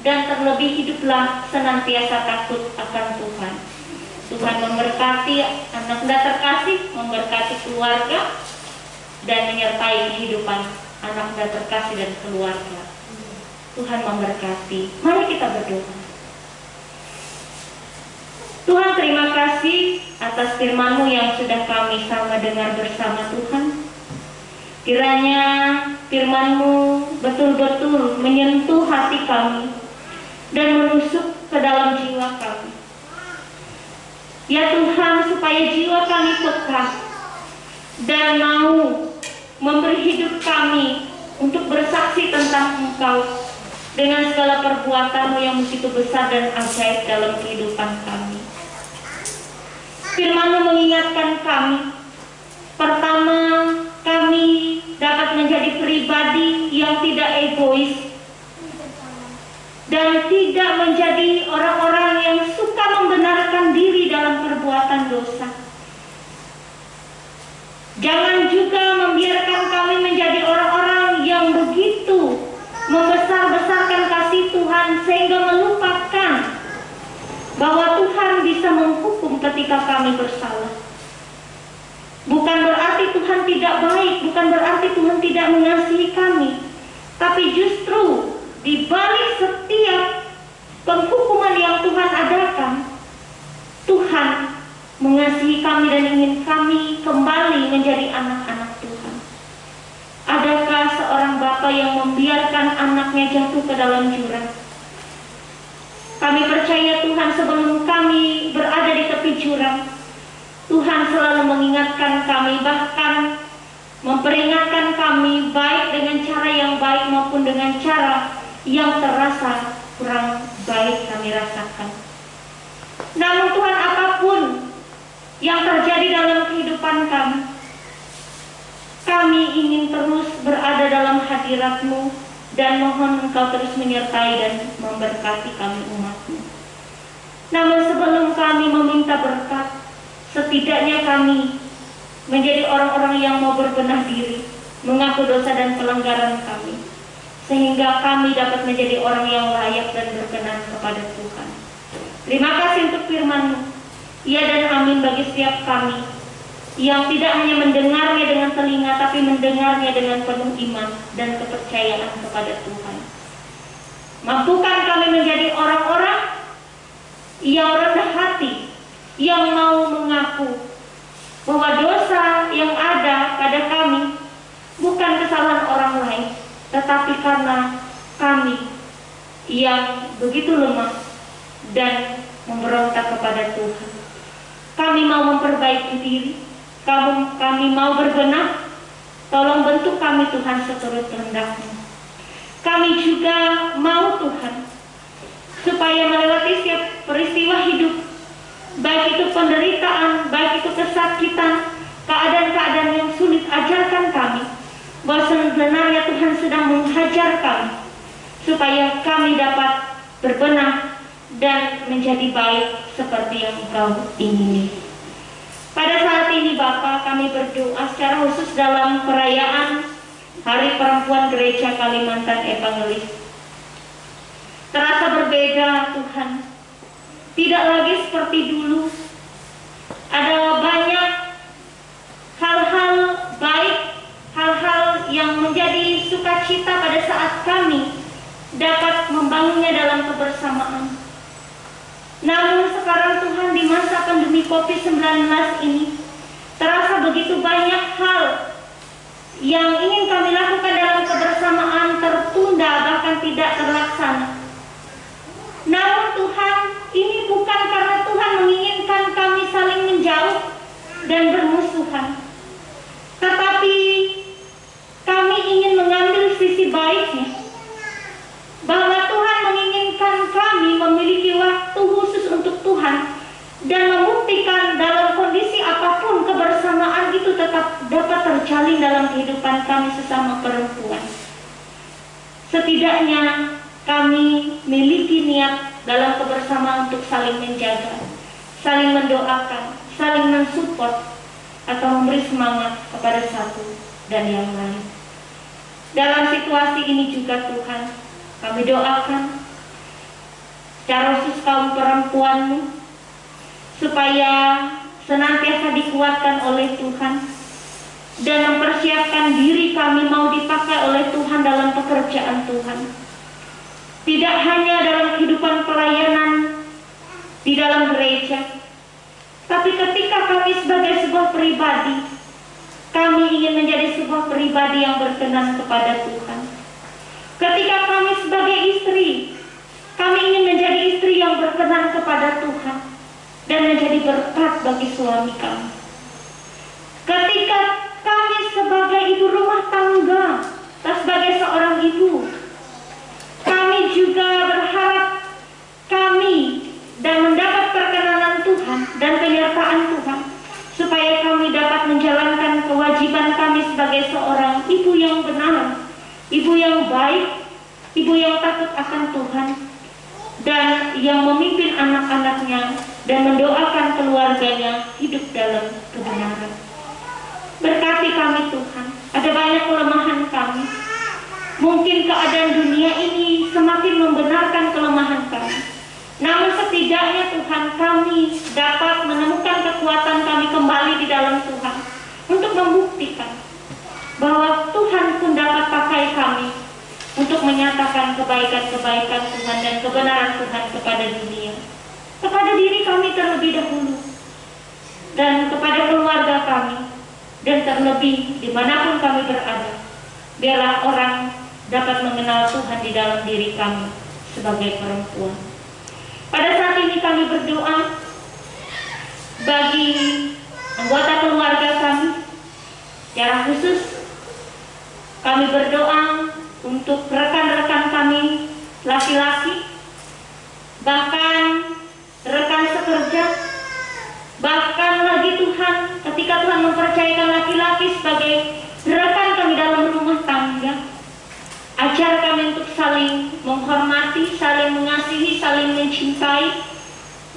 dan terlebih hiduplah senantiasa takut akan Tuhan. Tuhan memberkati anak muda terkasih, memberkati keluarga, dan menyertai kehidupan anak muda terkasih dan keluarga. Tuhan memberkati. Mari kita berdoa. Tuhan, terima kasih atas firman-Mu yang sudah kami sama dengar bersama Tuhan. Kiranya firman-Mu betul-betul menyentuh hati kami dan menusuk ke dalam jiwa kami. Ya Tuhan, supaya jiwa kami peka dan mau memberi hidup kami untuk bersaksi tentang Engkau dengan segala perbuatan-Mu yang begitu besar dan ajaib dalam kehidupan kami. Firman-Mu mengingatkan kami, pertama, kami dapat menjadi pribadi yang tidak egois dan tidak menjadi orang-orang yang suka membenarkan diri dalam perbuatan dosa. Jangan juga membiarkan kami menjadi orang-orang yang begitu membesar-besarkan kasih Tuhan sehingga melupakan bahwa Tuhan bisa menghukum ketika kami bersalah. Bukan berarti Tuhan tidak baik, bukan berarti Tuhan tidak mengasihi kami, tapi justru di balik setiap penghukuman yang Tuhan adakan, Tuhan mengasihi kami dan ingin kami kembali menjadi anak-anak Tuhan. Adakah seorang bapa yang membiarkan anaknya jatuh ke dalam jurang? Kami percaya Tuhan, sebelum kami berada di tepi jurang, Tuhan selalu mengingatkan kami, bahkan memperingatkan kami baik dengan cara yang baik maupun dengan cara yang terasa kurang baik kami rasakan. Namun Tuhan, apapun yang terjadi dalam kehidupan kami ingin terus berada dalam hadirat-Mu dan mohon Engkau terus menyertai dan memberkati kami umat-Mu. Namun sebelum kami meminta berkat, setidaknya kami menjadi orang-orang yang mau berbenah diri, mengaku dosa dan pelanggaran kami, sehingga kami dapat menjadi orang yang layak dan berkenan kepada Tuhan. Terima kasih untuk firman-Mu. Ya dan amin bagi setiap kami yang tidak hanya mendengarnya dengan telinga, tapi mendengarnya dengan penuh iman dan kepercayaan kepada Tuhan. Mampukan kami menjadi orang-orang yang rendah hati, yang mau mengaku bahwa dosa yang ada pada kami bukan kesalahan orang lain, tetapi karena kami yang begitu lemah dan memberontak kepada Tuhan. Kami mau memperbaiki diri, kami mau berbenah. Tolong bentuk kami Tuhan seturut kehendak-Mu. Kami juga mau Tuhan, supaya melewati setiap peristiwa hidup, baik itu penderitaan, baik itu kesakitan, keadaan-keadaan yang sulit, ajarkan kami bahwa sebenarnya Tuhan sedang menghajar kami, supaya kami dapat berbenah dan menjadi baik seperti yang Engkau ingini. Pada saat ini Bapa, kami berdoa secara khusus dalam perayaan Hari Perempuan Gereja Kalimantan Evangelis. Terasa berbeda Tuhan, tidak lagi seperti dulu. Ada banyak hal-hal baik, hal-hal yang menjadi sukacita pada saat kami dapat membangunnya dalam kebersamaan. Namun sekarang Tuhan, di masa pandemi COVID-19 ini, terasa begitu banyak hal yang ingin kami lakukan dalam kebersamaan tertunda, bahkan tidak terlaksana. Namun Tuhan, ini bukan karena Tuhan menginginkan kami saling menjauh dan bermusuhan, tetapi kami ingin mengambil sisi baiknya, bahwa Tuhan menginginkan kami memiliki waktu khusus untuk Tuhan dan membuktikan dalam kondisi apapun kebersamaan itu tetap dapat terjalin dalam kehidupan kami sesama perempuan. Setidaknya kami miliki niat dalam kebersamaan untuk saling menjaga, saling mendoakan, saling mensupport atau memberi semangat kepada satu dan yang lain. Dalam situasi ini juga Tuhan, kami doakan secara khusus kaum perempuan-Mu supaya senantiasa dikuatkan oleh Tuhan dan mempersiapkan diri kami mau dipakai oleh Tuhan dalam pekerjaan Tuhan. Tidak hanya dalam kehidupan pelayanan di dalam gereja, tapi ketika kami sebagai sebuah pribadi, kami ingin menjadi sebuah pribadi yang berkenan kepada Tuhan. Ketika kami sebagai istri, kami ingin menjadi istri yang berkenan kepada Tuhan dan menjadi berkat bagi suami kami. Ketika kami sebagai ibu rumah tangga dan sebagai seorang ibu, kami juga berharap kami dan mendapat perkenanan Tuhan dan penyertaan Tuhan, supaya kami dapat menjalankan kewajiban kami sebagai seorang ibu yang benar, ibu yang baik, ibu yang takut akan Tuhan, dan yang memimpin anak-anaknya dan mendoakan keluarganya hidup dalam kebenaran. Berkati kami Tuhan, ada banyak kelemahan kami. Mungkin keadaan dunia ini semakin membenarkan kelemahan kami. Namun setidaknya Tuhan, kami dapat menemukan kekuatan kami kembali di dalam Tuhan untuk membuktikan bahwa Tuhan pun dapat pakai kami untuk menyatakan kebaikan-kebaikan Tuhan dan kebenaran Tuhan kepada dunia, kepada diri kami terlebih dahulu, dan kepada keluarga kami, dan terlebih dimanapun kami berada. Biarlah orang dapat mengenal Tuhan di dalam diri kami sebagai perempuan. Pada saat ini kami berdoa bagi anggota keluarga kami. Secara khusus kami berdoa untuk rekan-rekan kami laki-laki, bahkan rekan sekerja, bahkan lagi Tuhan, ketika Tuhan mempercayakan laki-laki sebagai rekan kami dalam rumah tangga, ajar kami untuk saling menghormati, saling mengasihi, saling mencintai,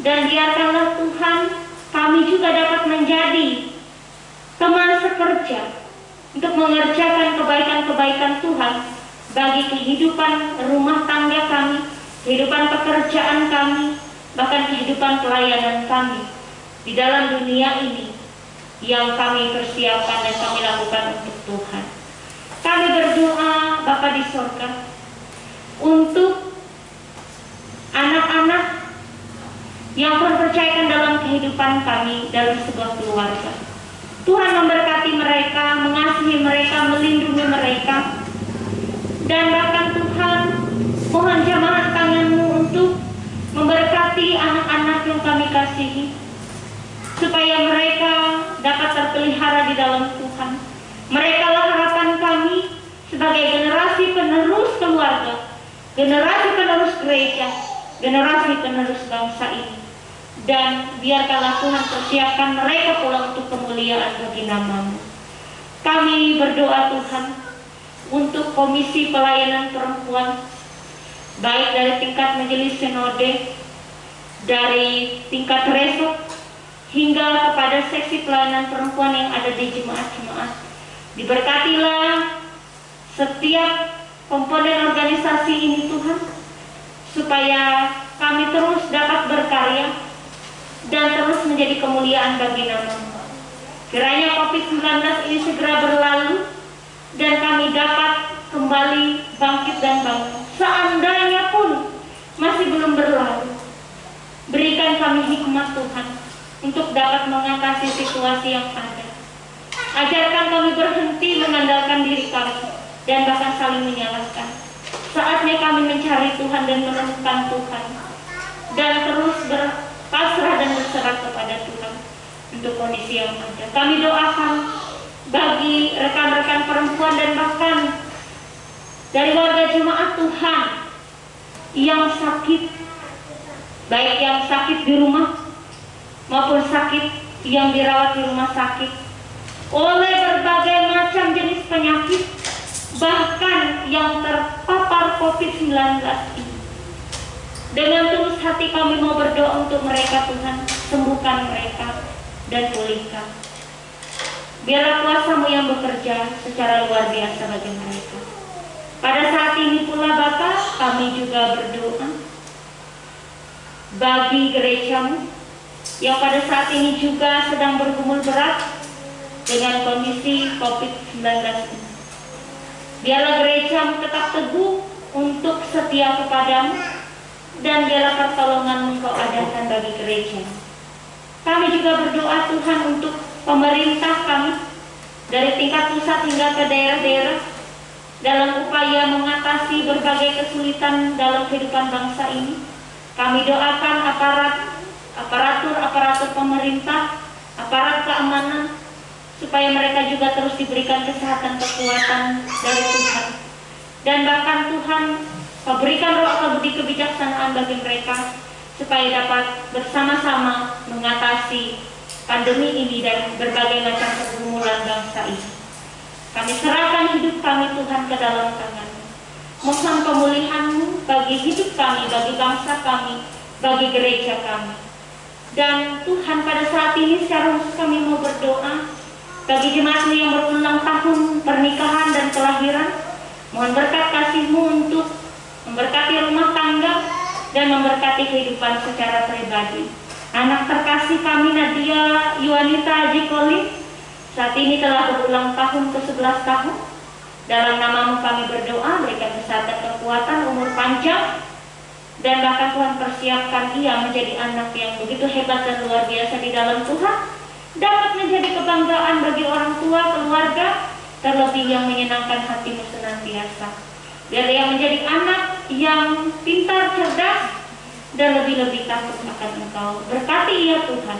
dan biarkanlah Tuhan kami juga dapat menjadi teman sekerja untuk mengerjakan kebaikan-kebaikan Tuhan bagi kehidupan rumah tangga kami, kehidupan pekerjaan kami, bahkan kehidupan pelayanan kami di dalam dunia ini yang kami persiapkan dan kami lakukan untuk Tuhan. Kami berdoa Bapa di sorga untuk anak-anak yang Tuhan percayakan dalam kehidupan kami dalam sebuah keluarga. Tuhan memberkati mereka, mengasihi mereka, melindungi mereka, dan bahkan Tuhan mohon jamaah tangan-Mu untuk memberkati anak-anak yang kami kasihi, supaya mereka dapat terpelihara di dalam Tuhan. Mereka lah harapan kami sebagai generasi penerus keluarga, generasi penerus gereja, generasi penerus bangsa ini. Dan biarkanlah Tuhan persiapkan mereka pula untuk kemuliaan bagi nama-Mu. Kami berdoa Tuhan untuk Komisi Pelayanan Perempuan, baik dari tingkat majelis sinode, dari tingkat resort, hingga kepada seksi pelayanan perempuan yang ada di jemaat-jemaat. Diberkatilah setiap komponen organisasi ini Tuhan, supaya kami terus dapat berkarya dan terus menjadi kemuliaan bagi nama-Mu. Kiranya COVID-19 ini segera berlalu dan kami dapat kembali bangkit dan bangun. Seandainya pun masih belum berlalu, berikan kami hikmat Tuhan untuk dapat mengatasi situasi yang ada. Ajarkan kami berhenti mengandalkan diri kami dan bahkan saling menyalahkan. Saatnya kami mencari Tuhan dan menemukan Tuhan, dan terus berpasrah dan berserah kepada Tuhan untuk kondisi yang ada. Kami doakan bagi rekan-rekan perempuan dan bahkan dari warga jemaat Tuhan yang sakit, baik yang sakit di rumah maupun sakit yang dirawat di rumah sakit oleh berbagai macam jenis penyakit, bahkan yang terpapar COVID-19 ini. Dengan tulus hati kami mau berdoa untuk mereka Tuhan, sembuhkan mereka dan pulihkan. Biarlah kuasa-Mu yang bekerja secara luar biasa bagi mereka. Pada saat ini pula Bapa, kami juga berdoa bagi gereja-Mu yang pada saat ini juga sedang bergumul berat dengan kondisi COVID-19 ini. Biarlah gereja-Mu tetap teguh untuk setia kepada-Mu, dan biarlah pertolongan-Mu Engkau adakan bagi gereja. Kami juga berdoa Tuhan untuk pemerintah kami dari tingkat pusat hingga ke daerah-daerah dalam upaya mengatasi berbagai kesulitan dalam kehidupan bangsa ini. Kami doakan aparatur pemerintah, aparat keamanan, supaya mereka juga terus diberikan kesehatan, kekuatan dari Tuhan. Dan bahkan Tuhan berikan roh kebudi kebijaksanaan bagi mereka, supaya dapat bersama-sama mengatasi pandemi ini dan berbagai macam pergumulan bangsa ini. Kami serahkan hidup kami Tuhan ke dalam tangan-Mu. Mohon pemulihan-Mu bagi hidup kami, bagi bangsa kami, bagi gereja kami. Dan Tuhan, pada saat ini secara khusus kami mau berdoa bagi jemaat-Mu yang berulang tahun pernikahan dan kelahiran. Mohon berkat kasih-Mu untuk memberkati rumah tangga dan memberkati kehidupan secara pribadi. Anak terkasih kami Nadia Yuanita Haji Kolin saat ini telah berulang tahun ke-11 tahun. Dalam nama-Mu kami berdoa, berikan kesehatan, kekuatan, umur panjang, dan bahkan Tuhan persiapkan ia menjadi anak yang begitu hebat dan luar biasa di dalam Tuhan, dapat menjadi kebanggaan bagi orang tua, keluarga, terlebih yang menyenangkan hati-Mu senantiasa. Biar dia menjadi anak yang pintar, cerdas, dan lebih-lebih takut akan Engkau. Berkati ia Tuhan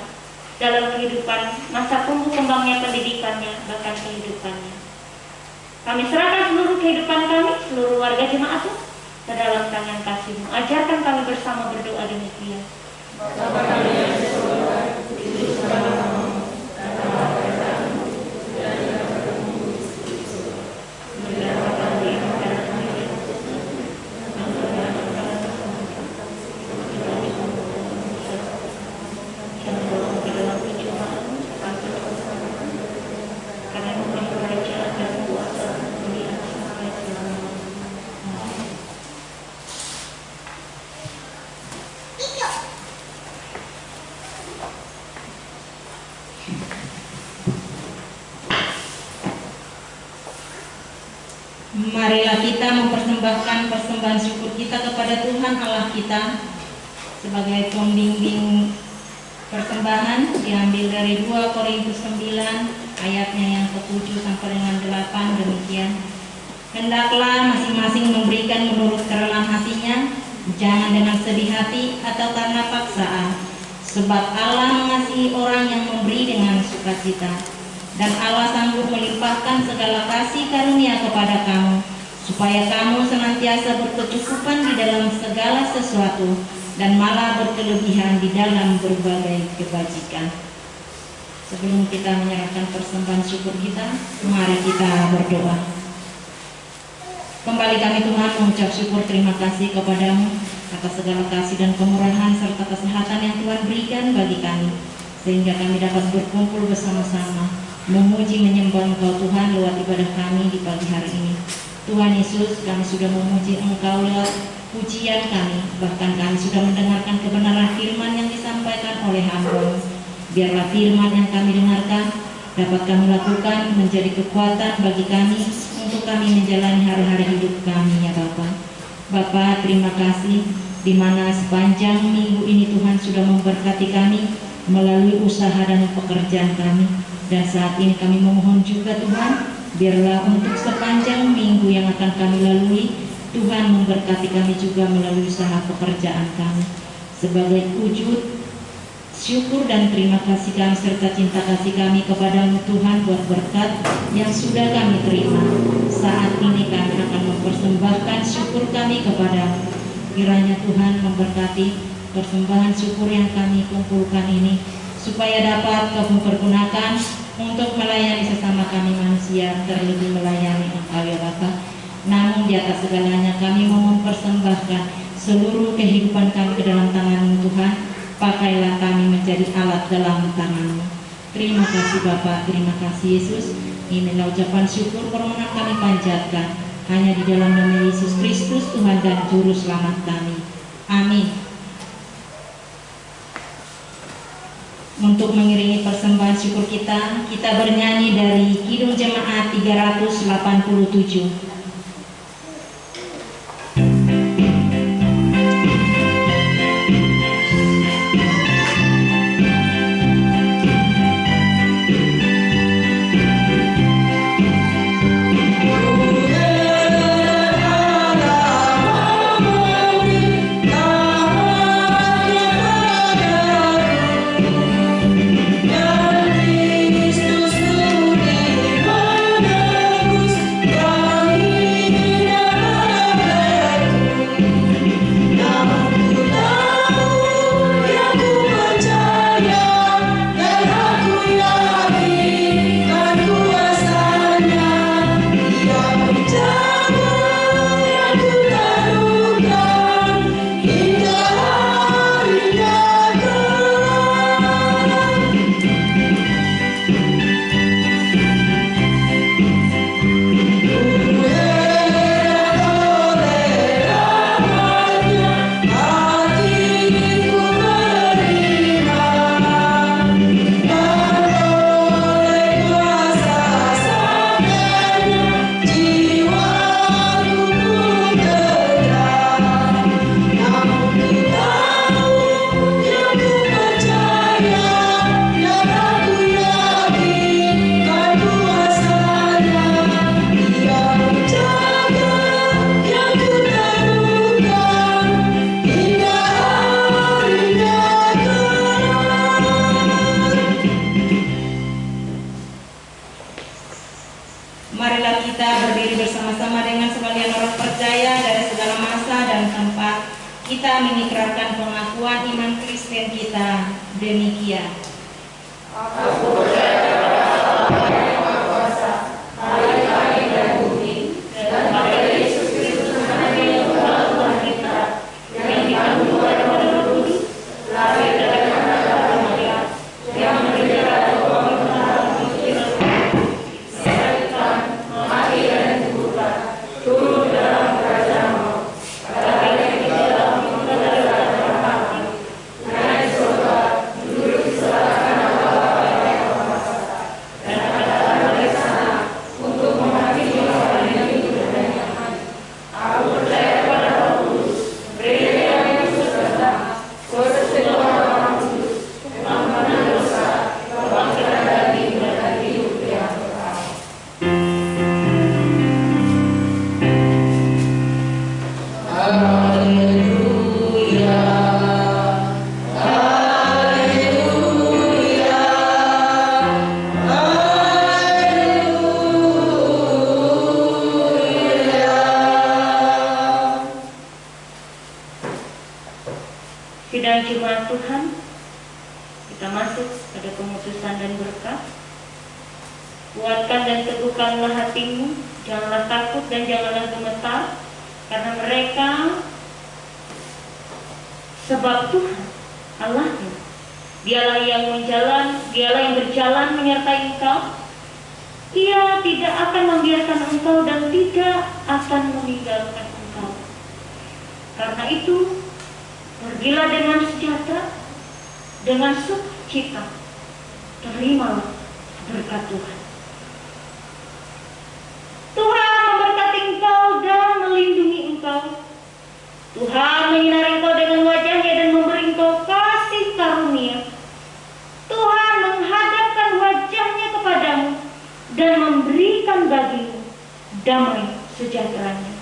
dalam kehidupan masa tumbuh kembangnya, pendidikannya, bahkan kehidupannya. Kami serahkan seluruh kehidupan kami, seluruh warga jemaat ke dalam tangan kasih-Mu. Ajarkan kami bersama berdoa demikian. Marilah kita mempersembahkan persembahan syukur kita kepada Tuhan Allah kita. Sebagai pembimbing persembahan diambil dari 2 Korintus 9 ayatnya yang ke-7 sampai dengan 8 demikian. Hendaklah masing-masing memberikan menurut kerelaan hatinya, jangan dengan sedih hati atau karena paksaan, sebab Allah mengasihi orang yang memberi dengan sukacita. Dan Allah sanggup melimpahkan segala kasih karunia kepada kamu, supaya kamu senantiasa berkecukupan di dalam segala sesuatu, dan malah berkelebihan di dalam berbagai kebajikan. Sebelum kita menyerahkan persembahan syukur kita, mari kita berdoa. Kembali kami Tuhan mengucap syukur terima kasih kepada-Mu atas segala kasih dan kemurahan serta kesehatan yang Tuhan berikan bagi kami. sehingga kami dapat berkumpul bersama-sama memuji menyembah Engkau Tuhan lewat ibadah kami di pagi hari ini. Tuhan Yesus, kami sudah memuji Engkau lewat pujian kami, bahkan kami sudah mendengarkan kebenaran firman yang disampaikan oleh hamba. Biarlah firman yang kami dengarkan dapat kami lakukan menjadi kekuatan bagi kami untuk kami menjalani hari-hari hidup kami, ya Bapa. Bapa, terima kasih di mana sepanjang minggu ini Tuhan sudah memberkati kami melalui usaha dan pekerjaan kami. Dan saat ini kami memohon juga Tuhan, biarlah untuk sepanjang minggu yang akan kami lalui, Tuhan memberkati kami juga melalui usaha pekerjaan kami. Sebagai wujud syukur dan terima kasih kami serta cinta kasih kami kepadamu Tuhan buat berkat yang sudah kami terima. Saat ini kami akan mempersembahkan syukur kami kepadamu. Kiranya Tuhan memberkati persembahan syukur yang kami kumpulkan ini, supaya dapat Kau pergunakan untuk melayani sesama kami manusia, terlebih melayani Engkau, ya Bapa. Namun di atas segalanya kami mau mempersembahkan seluruh kehidupan kami ke dalam tangan-Mu Tuhan. Pakailah kami menjadi alat dalam tangan-Mu. Terima kasih Bapa, terima kasih Yesus. Inilah ucapan syukur permohonan kami panjatkan hanya di dalam nama Yesus Kristus, Tuhan dan Juru Selamat kami. Amin. Untuk mengiringi persembahan syukur kita bernyanyi dari Kidung Jemaat 387. Kita mengikrarkan pengakuan iman Kristen kita demikian. Aku percaya kepada Allah yang Maha Kuasa, langit dan bumi, dan pada Yesus Kristus Anaknya Tuhan kita, yang dikandung oleh Roh Kudus, lahir dari anak Maria, yang menderita dan disalibkan, mati dan dikuburkan, turun dalam kerajaan maut. Pada hari ketiga sidang Jumat Tuhan, kita masuk pada pemutusan dan berkat. Kuatkan dan teguhkanlah hatimu, janganlah takut dan janganlah gemetar, karena mereka sebab Tuhan Allahmu Dialah yang berjalan menyertai engkau. Ia tidak akan membiarkan engkau dan tidak akan meninggalkan engkau. Karena itu, pergilah dengan sejahtera, dengan sukacita, terimalah berkat Tuhan. Tuhan memberkati engkau dan melindungi engkau. Tuhan menyinari engkau dengan wajahnya dan memberi engkau kasih karunia. Tuhan menghadapkan wajahnya kepadamu dan memberikan bagimu damai sejahteranya.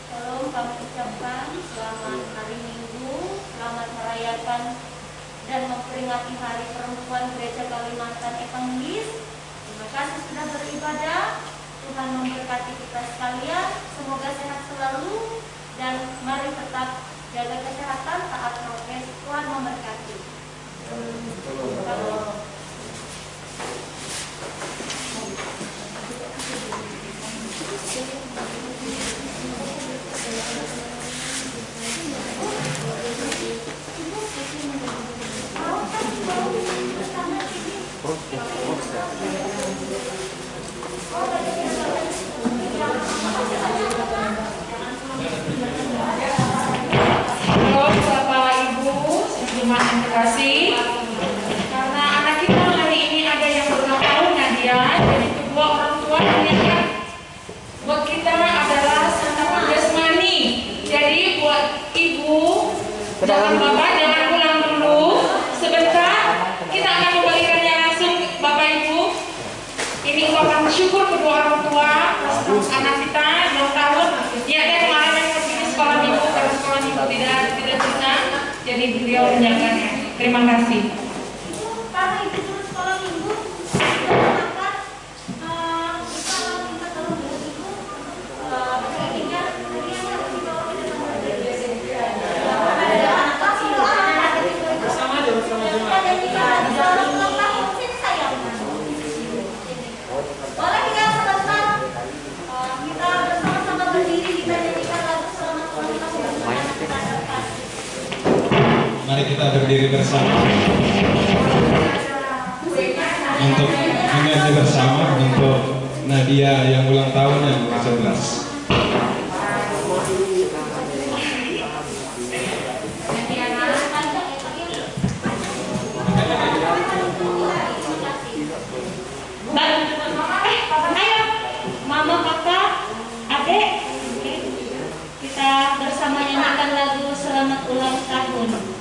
Shalom, kami ucapkan selamat hari Minggu, selamat merayakan dan memperingati Hari Perempuan Gereja Kalimantan Evangelis. Terima kasih sudah beribadah. Tuhan memberkati kita sekalian. Semoga sehat selalu dan mari tetap jaga kesehatan, taat prokes. Tuhan memberkati. Halo Bapak Ibu, sejumlah yang terkasih. Karena anak kita hari ini ada yang berulang tahun Nadia, jadi kedua orang tua yang buat kita adalah sangat jasmani. Jadi buat ibu, jangan bapak, jangan pulang dulu. Sebentar, kita akan membalikannya langsung Bapak Ibu. Ini ungkapan syukur kedua orang tua anak kita 2 tahun. Ya, dia kemarin yang pergi ke sekolah minggu karena sekolah minggu tidak bisa, jadi beliau menjaganya. Terima kasih. Karena itu dulu sekolah minggu, maka kalau kita tahu dari ibu, rekeningnya harus dibawa ke depan ada anak kecil, anak kecil bersama dan kita dalam ulang tahun sini sayang. Boleh kita sebentar kita bersama-sama berdiri, kita nyanyikan lagu selamat ulang tahun bersama kita dekat. Mari kita berdiri bersama untuk menyanyi bersama untuk Nadia yang ulang tahun yang ke-11. Ayo, mama, kakak, adek, kita bersama nyanyikan lagu selamat ulang tahun.